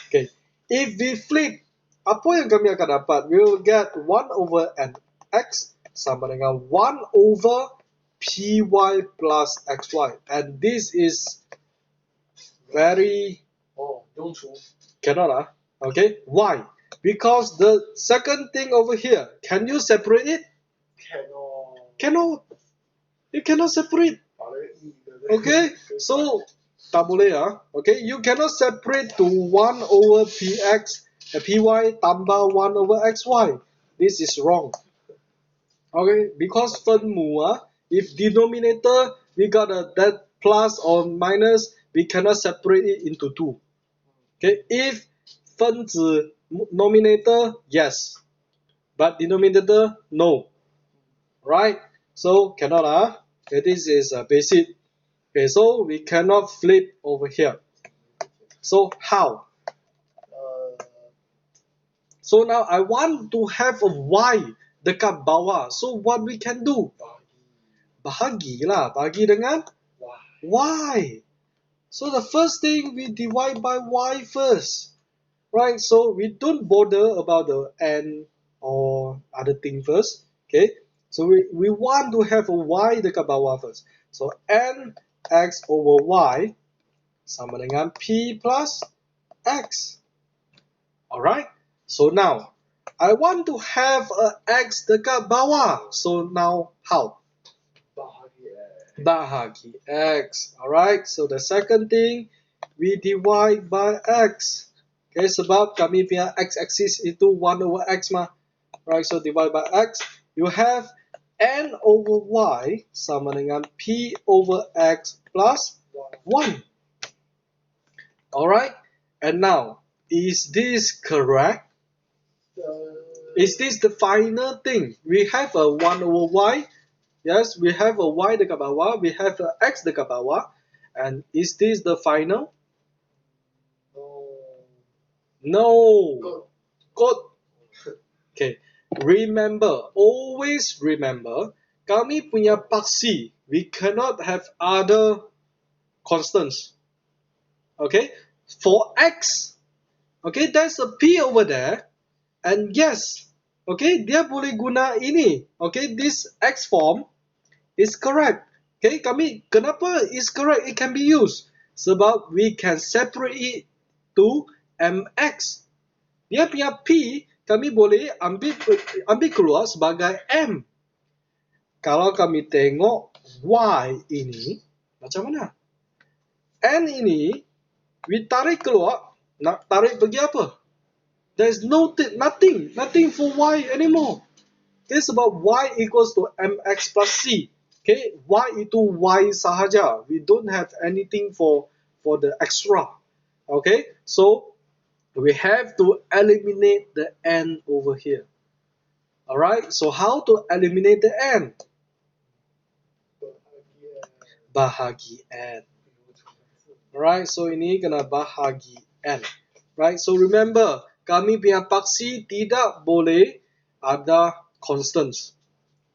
Okay, if we flip, apa yang kami akan dapat? We will get 1 over nx sama dengan 1 over py plus xy, and this is very don't除 cannot okay, why? Because the second thing over here, can you separate it? Cannot. You cannot separate. Okay, so tak boleh okay, you cannot separate to 1 over px py tambah 1 over xy. This is wrong. Okay, because 分母if denominator we got that plus or minus, we cannot separate it into 2. Okay, if 分子 nominator yes, but denominator no. Right? So cannot okay, this is basic Okay, so we cannot flip over here. So how? So now I want to have a y dekat bawah. So what we can do? Bahagi lah. Bahagi dengan y. So the first thing we divide by y first. Right? So we don't bother about the n or other thing first. Okay? So we want to have a y dekat bawah first. So n x over y sama dengan p plus x. Alright? So now, I want to have a x dekat bawah. So now, how? Bahagi x. Alright? So the second thing, we divide by x. Okay, sebab kami punya x-axis itu 1 over x mah. Right, so divide by x. You have n over y sama dengan p over x plus 1. Alright? And now, is this correct? Is this the final thing? We have a 1 over y. Yes, we have a y dekat bawah. We have a x dekat bawah. And is this the final? No. Good. Okay. Remember, always remember, kami punya paksi, we cannot have other constants. Okay? For x, okay, there's a p over there. And yes, okay, dia boleh guna ini. Okay, this x form is correct. Okay, kenapa is correct? It can be used. Sebab we can separate it to mx. Dia punya p, kami boleh ambil keluar sebagai m. Kalau kami tengok y ini, macam mana? N ini, we tarik keluar, nak tarik pergi apa? There's nothing for y anymore. It's about y equals to mx plus c. Okay, y itu y sahaja. We don't have anything for the extra. Okay, so we have to eliminate the n over here. Alright, so how to eliminate the n? Bahagi n. Alright, so ini kena bahagi n. Right, so remember, kami punya paksi tidak boleh ada constants.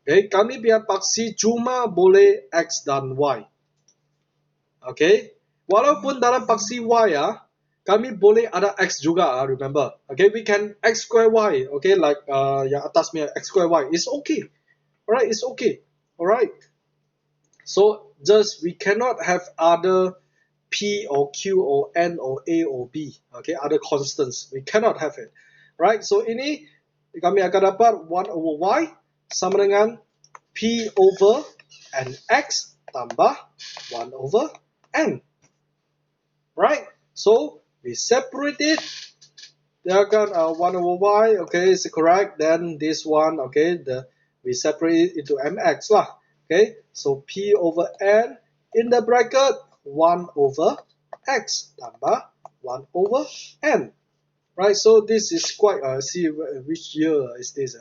Okay, kami punya paksi cuma boleh x dan y. Okay, walaupun dalam paksi y kami boleh ada x juga remember. Okay, we can x square y. Okay, like yang atas punya x square y. It's okay. Alright, it's okay. Alright. So just we cannot have other P or Q or N or A or B, okay, other constants. We cannot have it, right? So ini kami akan dapat 1 over y sama dengan P over nx tambah 1 over n, right? So we separate it. Dia akan 1 over y, okay, is correct. Then this one, okay, we separate it into mx lah, okay. So P over n in the bracket 1 over x tambah 1 over n. Right, so this is quite, see which year is this?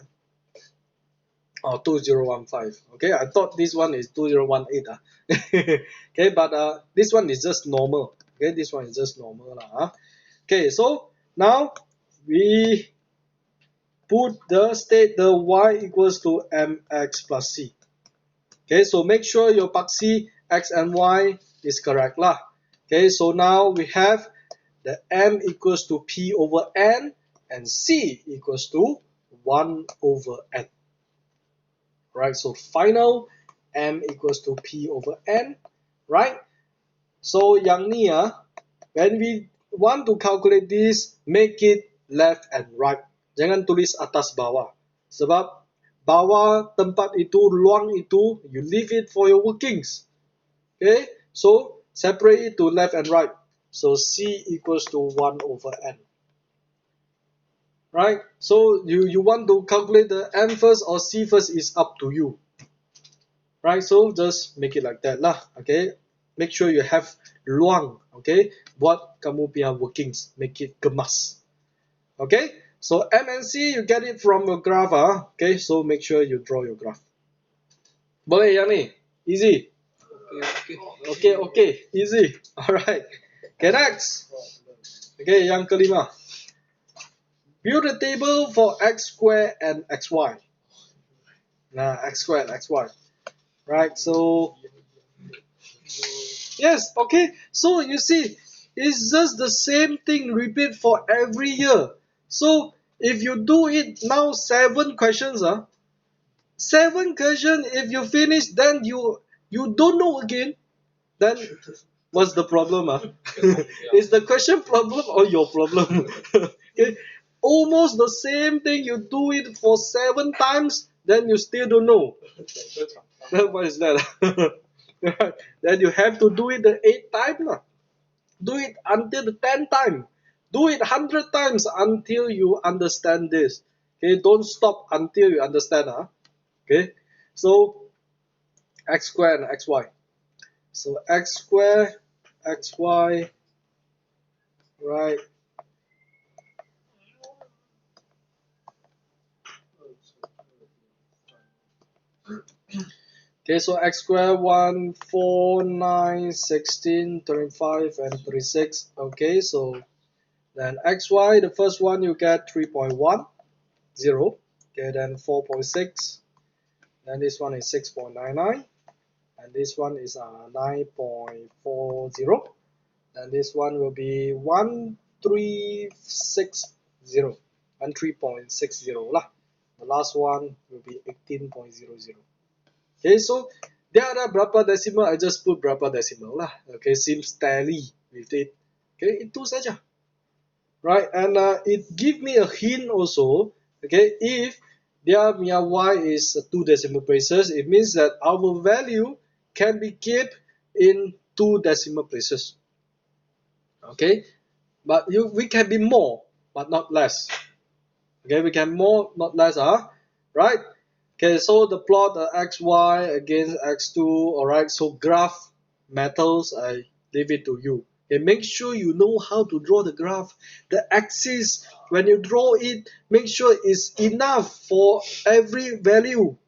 Oh, 2015. Okay, I thought this one is 2018. Okay, but this one is just normal. Okay, this one is just normal. Okay, so now we put the y equals to mx plus c. Okay, so make sure your paksi x and y is correct lah. Okay, so now we have the m equals to p over n and c equals to 1 over n. Right, so final m equals to p over n, right? So yang ni when we want to calculate this, make it left and right. Jangan tulis atas bawah. Sebab bawah tempat itu, ruang itu, you leave it for your workings. Okay, so separate it to left and right. So C equals to 1 over n. Right, so you want to calculate the m first or C first is up to you. Right, so just make it like that lah. Okay, make sure you have ruang. Okay, buat kamu punya workings, make it gemas. Okay, so m and C you get it from your graph. Okay, so make sure you draw your graph. Boleh yang ni? Easy. Okay, easy. Alright. Okay, next. Okay, yang kelima. Build a table for x squared and xy. Nah, x squared, xy. Right, so yes, okay. So you see, it's just the same thing repeat for every year. So if you do it now 7 questions, 7 questions, if you finish, then you don't know again, then what's the problem? Is the question problem or your problem? Okay. Almost the same thing, you do it for 7 times, then you still don't know. What is that? Then you have to do it the 8th time. Do it until the 10th time. Do it 100 times until you understand this. Okay, don't stop until you understand. Okay, so x squared and xy. So x squared, xy, right? Okay, so x squared 1, 4, 9, 16, 25, and 36. Okay, so then xy, the first one you get 3.10. Okay, then 4.6. Then this one is 6.99. And this one is 9.40. And this one will be 1360. 13.60 lah. The last one will be 18.00. Okay, so dia ada berapa decimal, I just put berapa decimal lah. Okay, seems tally with it. Okay, itu saja. Right, and it give me a hint also. Okay, if their punya y is 2 decimal places, it means that our value can be kept in 2 decimal places. Okay, but we can be more, but not less. Okay, we can more, not less. Right. Okay, so the plot xy against x2. Alright, so graph methods, I leave it to you. Okay, make sure you know how to draw the graph. The axis, when you draw it, make sure it's enough for every value.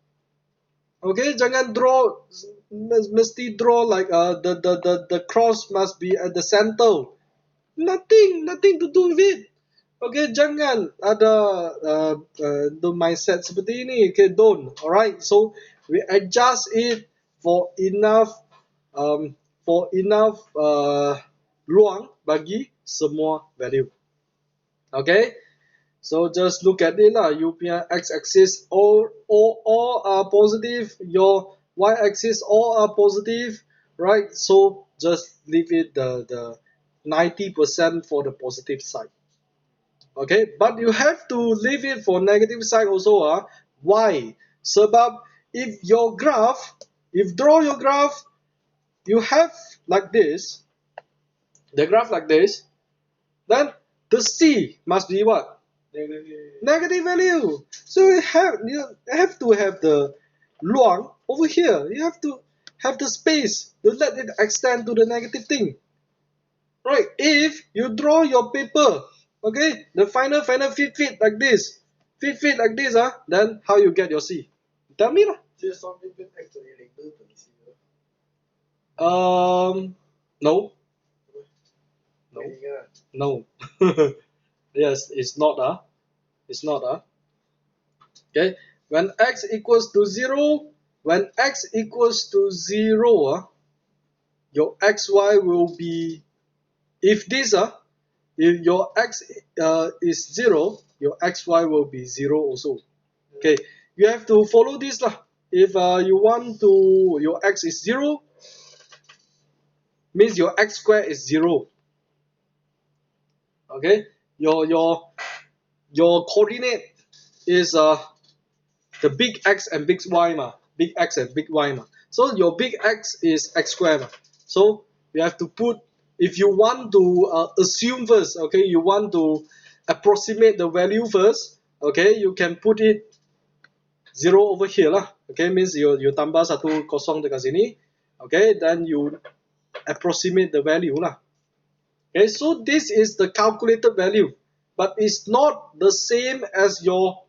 Okay, jangan draw, mesti draw like the cross must be at the center. Nothing to do with it. Okay, jangan ada the mindset seperti ini. Okay, don't. Alright, so we adjust it for enough ruang bagi semua value. Okay, so just look at it lah. You punya x-axis all are positive. Your y-axis all are positive, right? So just leave it the 90% for the positive side. Okay, but you have to leave it for negative side also. Why? Sebab if your graph, if draw your graph, you have like this, the graph like this, then the C must be what? Negative value. So you have to have the luang over here. You have to have the space to let it extend to the negative thing. Right, if you draw your paper, okay, the final fit like this, fit like this, then how you get your C? Tell me lah. No. Yes, it's not. It's not. Okay, when x equals to 0, your xy will be, if this if your x is 0, your xy will be 0 also. Okay, you have to follow this lah. If you want to, your x is 0, means your x squared is 0. Okay, your coordinate is the big X and big Y big X and big Y So your big X is X squared So you have to put, if you want to assume first, okay, you want to approximate the value first, okay, you can put it 0 over here lah. Okay, means you tambah satu kosong dekat sini. Okay, then you approximate the value lah. Okay, so this is the calculated value, but it's not the same as your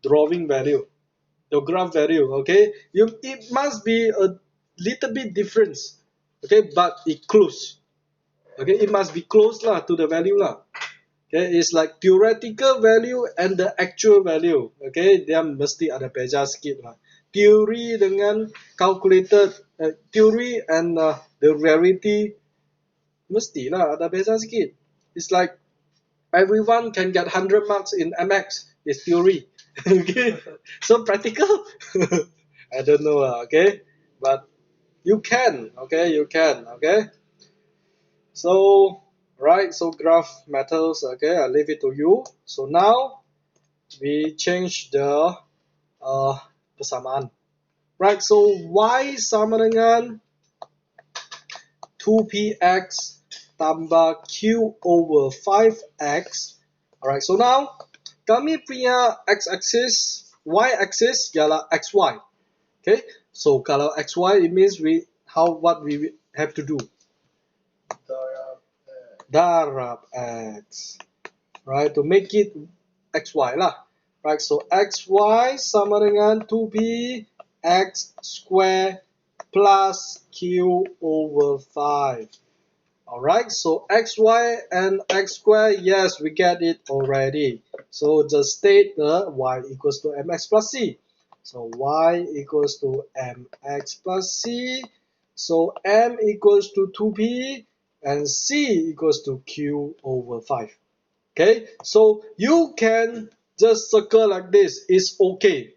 drawing value, your graph value. Okay, it must be little bit difference, okay, but it close. Okay, it must be close lah to the value lah. Okay, it's like theoretical value and the actual value. Okay, dia mesti ada beza sikit lah. Theory dengan calculated, theory and the reality mesti lah ada beza sikit. It's like everyone can get 100 marks in MX. It's theory. Okay, so practical. I don't know lah. Okay, but you can. Okay, you can. Okay. So, right, so graph matters, okay, I leave it to you. So now, we change the persamaan. Right, so y sama dengan 2px tambah q over 5x. Alright, so now, kami punya x-axis, y-axis ialah xy. Okay, so kalau xy, it means what we have to do. Darab x, right, to make it xy lah, right, so xy sama dengan 2p x square plus q over 5. Alright, so xy and x square, yes, we get it already. So just state the y equals to mx plus c. So y equals to mx plus c. So m equals to 2p and c equals to q over 5. Okay, so you can just circle like this. It's okay.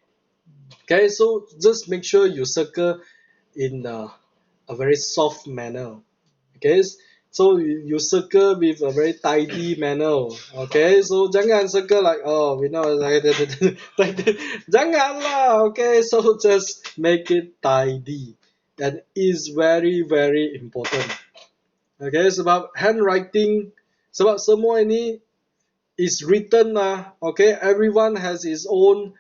Okay, so just make sure you circle in a very soft manner. Okay, so you circle with a very tidy manner. Okay, so jangan circle like, oh, we know like jangan lah. Okay, so just make it tidy. That is very very important. Okay, sebab handwriting, sebab semua ini is written lah. Okay, everyone has his own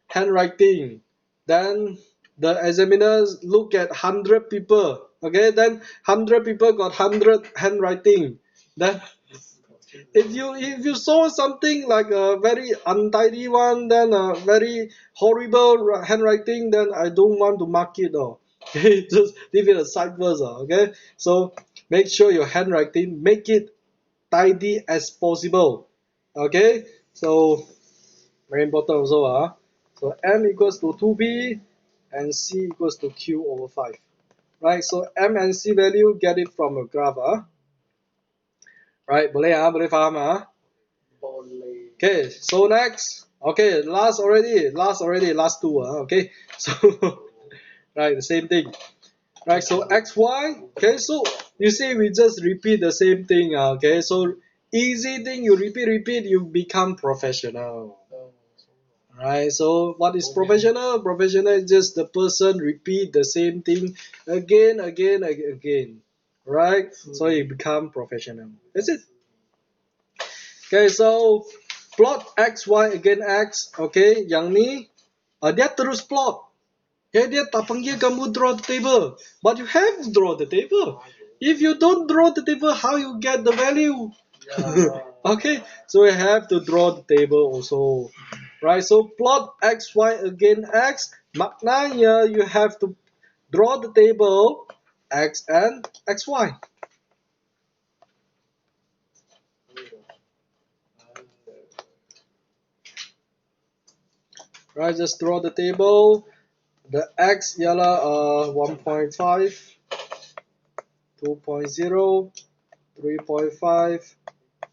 handwriting. Then the examiners look at 100 people. Okay, then 100 people got 100 handwriting. Then if you saw something like a very untidy one, then a very horrible handwriting, then I don't want to mark it. Okay, just leave it aside first. Okay, so make sure your handwriting, make it tidy as possible. Okay, so very important also. So m equals to 2p and c equals to q over 5. Right, so m and c value, get it from a graph. Right, boleh boleh faham Boleh. Okay, so next. Okay, last two. Okay, so right, the same thing. Right, so xy. Okay, so you see we just repeat the same thing. Okay, so easy thing, you repeat, you become professional. Right, so what is professional? Professional is just the person repeat the same thing again. Right, so you become professional. That's it. Okay, so plot x, y again x. Okay, yang ni dia terus plot. Okay, dia tak panggil kamu draw the table, but you have to draw the table. If you don't draw the table, how you get the value? Okay, so we have to draw the table also. Right, so plot x, y again x. Maknanya you have to draw the table x and xy. Right, just draw the table. The x ialah 1.5, 2.0, 3.5,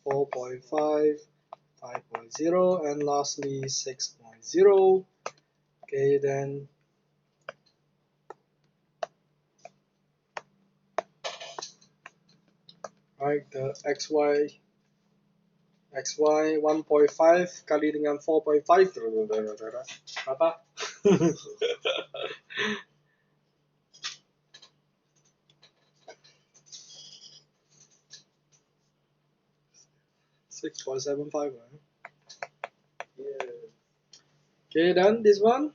4.5, 5.0, and lastly 6.0. Okay, then right, the xy 1.5 kali dengan 4.5 berapa? 6.75. Okay, then this one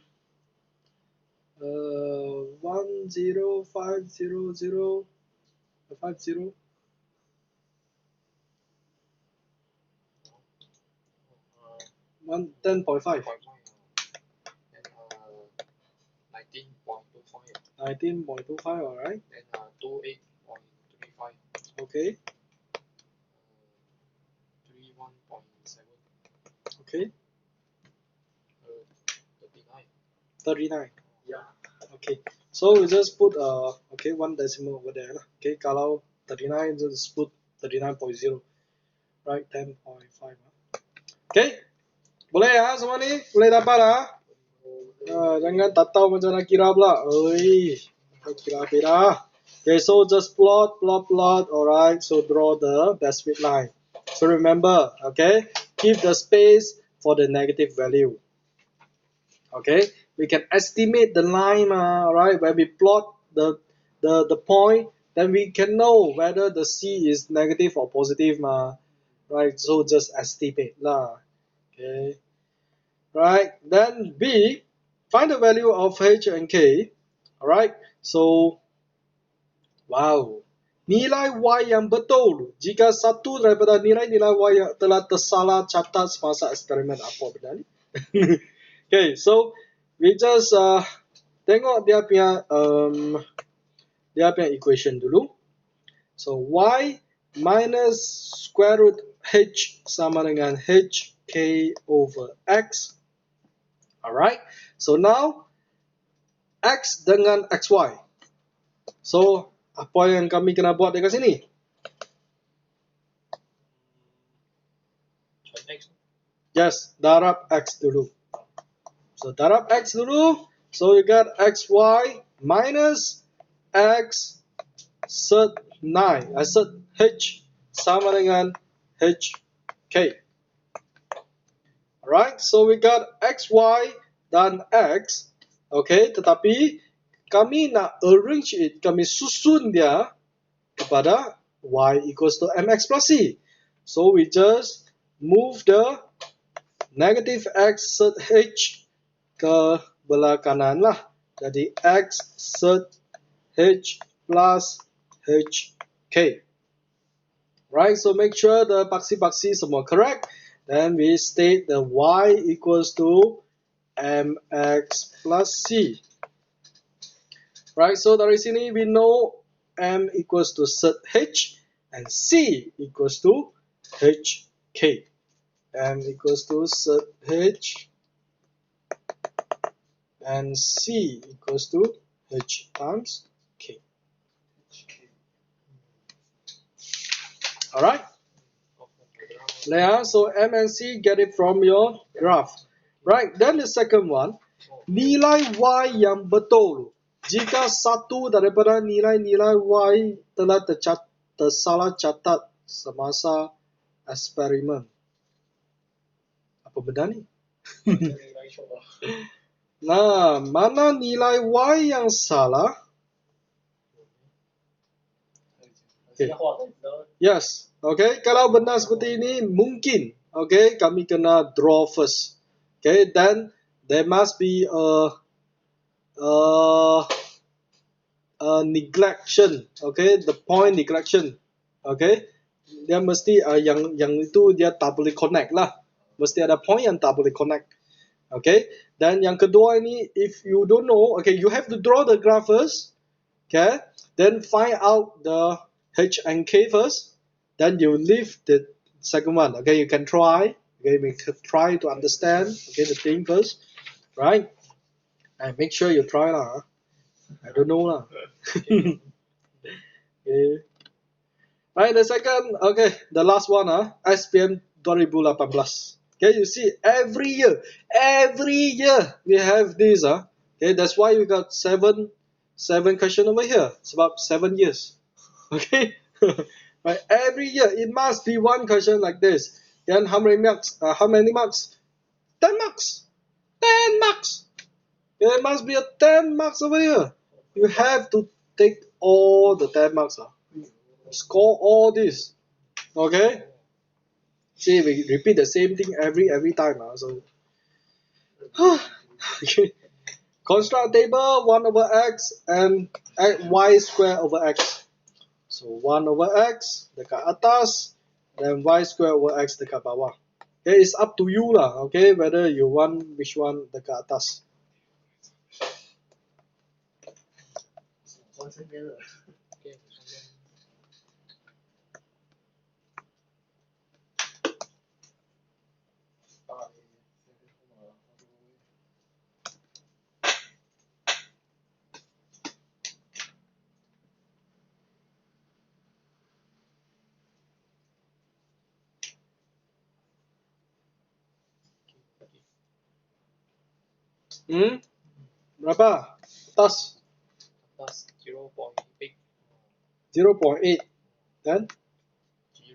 10500 50 10.5. 19.25. 19.25, alright. Then 28.35. Okay. 31.7. Okay. 39. 39. Yeah. Okay. So we just put okay, one decimal over there lah. Okay, kalau 39 just put 39.0. Right, 10.5. Okay. Boleh ya semua ni? Boleh dapat lah. Jangan tak tahu macam nak kira pula. Oi, kira beda. Okay, so just plot. Alright, so draw the best fit line. So remember, okay, keep the space for the negative value. Okay, we can estimate the line, right? When we plot the point, then we can know whether the C is negative or positive, right? So just estimate lah. Okay, right? Then B, find the value of H and K. Alright, so wow. Nilai Y yang betul jika satu daripada nilai-nilai Y yang telah tersalah catat semasa eksperimen. Apa benda ni? Okay, so we just tengok dia punya equation dulu. So Y minus square root H sama dengan HK over X. Alright, so now X dengan XY. So apa yang kami kena buat dekat sini? X. Yes, darab X dulu. So darab X dulu. So you got XY minus X set 9. Set H sama dengan HK. Alright, so we got XY dan X. Okay, tetapi kami nak arrange it, kami susun dia kepada Y equals to MX plus C. So we just move the negative X set H ke belah kanan lah. Jadi X set H plus HK. Right, so make sure the paksi-paksi semua correct. Then we state the Y equals to MX plus C. Right, so dari sini we know M equals to set H and C equals to HK. M equals to set H and C equals to H times K. Alright? Yeah, so M and C, get it from your graph. Right, then the second one, nilai Y yang betul. Jika satu daripada nilai-nilai Y telah tersalah catat semasa eksperimen. Apa benda ni? Nah, mana nilai Y yang salah? Okay. Yes, okay. Kalau benar seperti ini, mungkin, okay, kami kena draw first. Okay, then there must be a neglection, okay, the point neglection, okay. Dia mesti yang itu dia tak boleh connect lah. Mesti ada point yang tak boleh connect. Okay, dan yang kedua ini, if you don't know, okay, you have to draw the graph first, okay, then find out the H and K first, then you leave the second one. Okay, you can try, okay, we can try to understand, okay, the thing first, right, and make sure you try lah. I don't know lah. Okay. Right, the second, okay, the last one, SPM 2018. Okay, you see, every year we have this, okay, that's why we got seven question over here. It's about 7 years. Okay, right, every year it must be one question like this. Then how many marks? 10 marks. 10 marks. There must be a 10 marks over here. You have to take all the 10 marks. Score all this. Okay? See, we repeat the same thing every time. So, okay. Construct a table 1 over x and y square over x. So 1 over x dekat atas, then y square over x dekat bawah. Okay, it's up to you lah. Okay, whether you want which one dekat atas. 放前面了。OK，上面。Berapa? Atas Atas 0.8. 0.8 dan 0. 这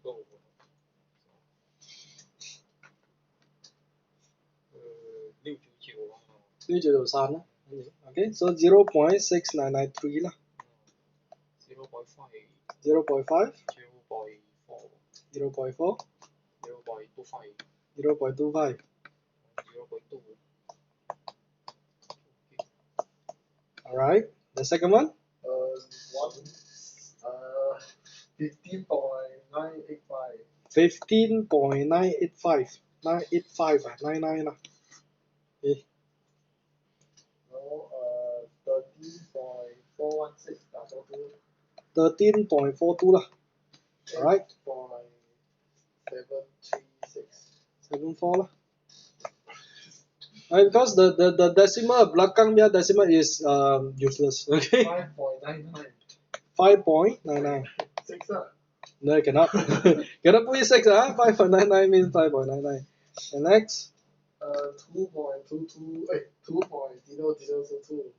个我不懂。699啊。693lah. Okay, so 0.6993 lah. 0.5. 0.5. 0.4. 0.4. 0.25. 0.25. 0.2. Alright, the second one? 15.985. 15.985. 985 ah, 99 lah. Okay. No, 13.416 double 13.42 lah. Alright. 8.736. 74 lah. Right, because the decimal belakang dia decimal is useless. Okay. 5.99. 5.99. 6 lah. No, cannot. Cannot put it 6 ah. 5.99 means 5.99. And next? 2.22. 2.0022.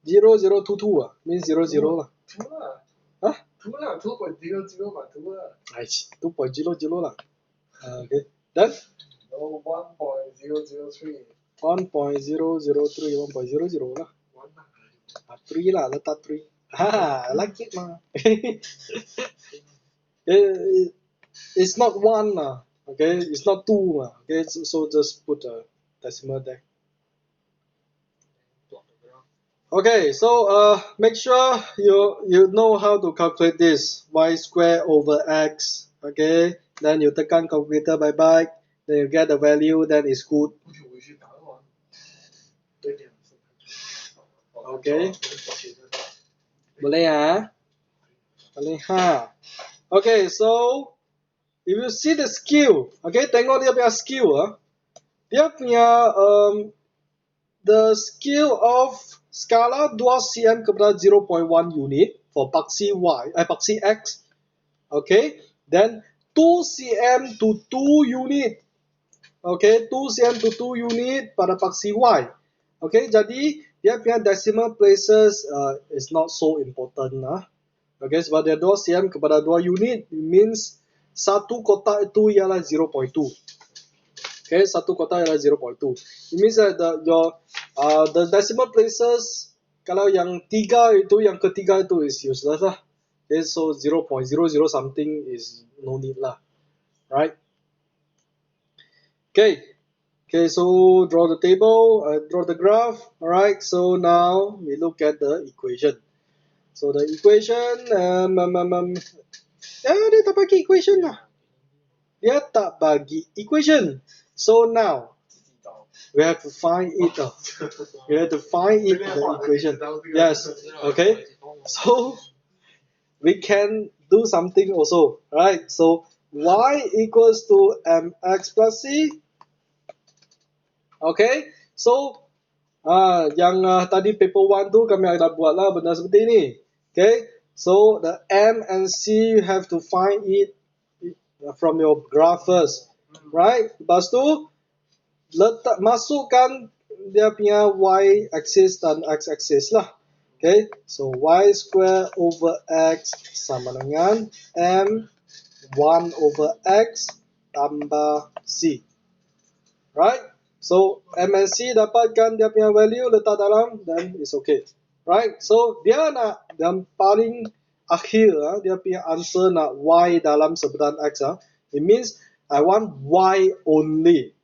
0022 ah. Means 00 lah. 2 lah. Huh? 2 lah. 2.00 but 2 lah. 2.00 lah. Okay. Then? No, 1.003. 1.003. 1.00 lah. 1 lah. 3 lah. Letak 3. I like it mah. It's not 1 lah. Okay. It's not 2 lah. Okay. So just put a decimal there. Okay, so make sure you know how to calculate this. Y square over x. Okay, then you tekan calculator bye, then you get the value, then it's good. Okay. Boleh ha? Boleh ha. Okay, so if you see the skill, okay, tengok dia punya skill ah. Dia punya the scale of skala 2 cm kepada 0.1 unit for paksi paksi x. Okay, then 2 cm to 2 unit. Okay, 2 cm to 2 unit pada paksi y. Okay, jadi dia punya decimal places is not so important lah. Okay, sebab dia 2 cm kepada 2 unit means satu kotak itu ialah 0.2. Okay, satu kotak ialah 0.2. It means that the decimal places kalau yang ketiga itu is useless lah. Okay, so 0.00 something is no need lah, right? Okay, so draw the table, draw the graph. Alright, so now we look at the equation. So the equation, dia tak bagi equation lah. Dia tak bagi equation. So now we have to find it. We have to find it the equation. Yes. Okay. So we can do something also, right? So y equals to mx plus c. Okay. So yang tadi paper 1 tu kami ada buat lah benda seperti ini. Okay. So the m and c you have to find it from your graph first, right? Lepas tu masukkan dia punya y axis dan x axis lah. Okay, so y square over x sama dengan m 1 over x tambah c. Right? So m and c dapatkan dia punya value letak dalam, then it's okay. Right? So dia nak yang paling akhir dia punya answer nak y dalam sebutan x. It means I want y only.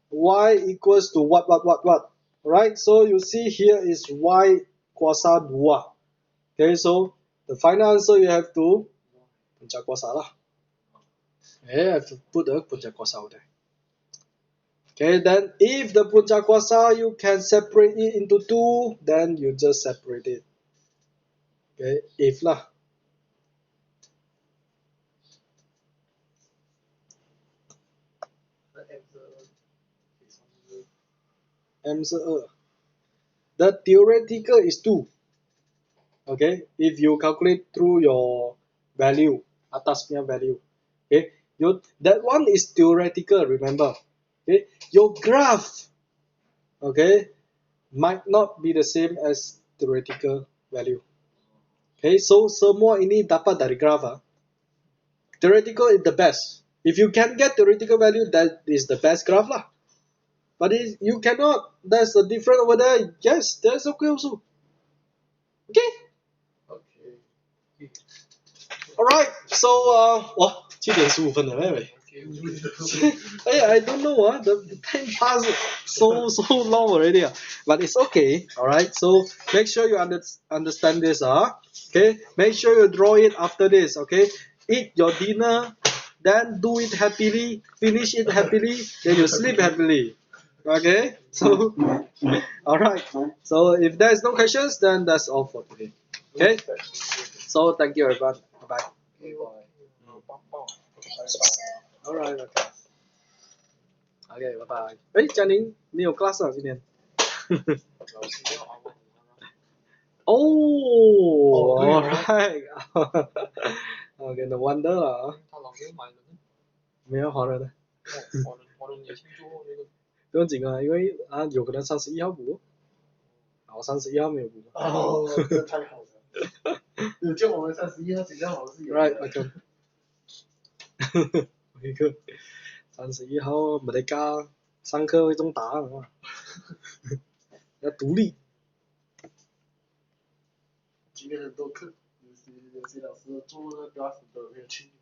Y equals to what. Right? So you see here is y kuasa 2. Okay, so the final answer you have to puncak kuasa lah. Okay, I have to put the puncak kuasa there. Okay, then if the punca kuasa you can separate it into two, then you just separate it. Okay, if lah. M 是2。The theoretical is 2. Okay, if you calculate through your value, atas punya value. Okay, that one is theoretical, remember. Okay, your graph, okay, might not be the same as theoretical value. Okay, so semua ini dapat dari graph. Theoretical is the best. If you can get theoretical value, that is the best graph lah. But if you cannot, there's a different over there. Yes, that's okay also. Okay. Alright, so 哇，7点15分了，妹妹。I don't know the time passed so long already but it's okay. Alright, so make sure you understand this Okay, make sure you draw it after this. Okay, eat your dinner, then do it happily, finish it happily, then you sleep happily. Okay, so alright, so if there's no questions, then that's all for today. Okay, so thank you everyone. Bye bye. Alright, okay. OK， 拜拜。哎，嘉宁，你有 class 啊？今天？哦，alright。OK，no wonder 啦。他老给买的呢。没有华人的。华人也听说那个。不用紧啊，因为有可能31号补，然后31号没有补。哦，这太好了。就我们31号紧张好像是有。Right, OK。一个31号Merdeka上课会中答案啊，要独立。今天很多课，有些老师做那个 graph 都没有去。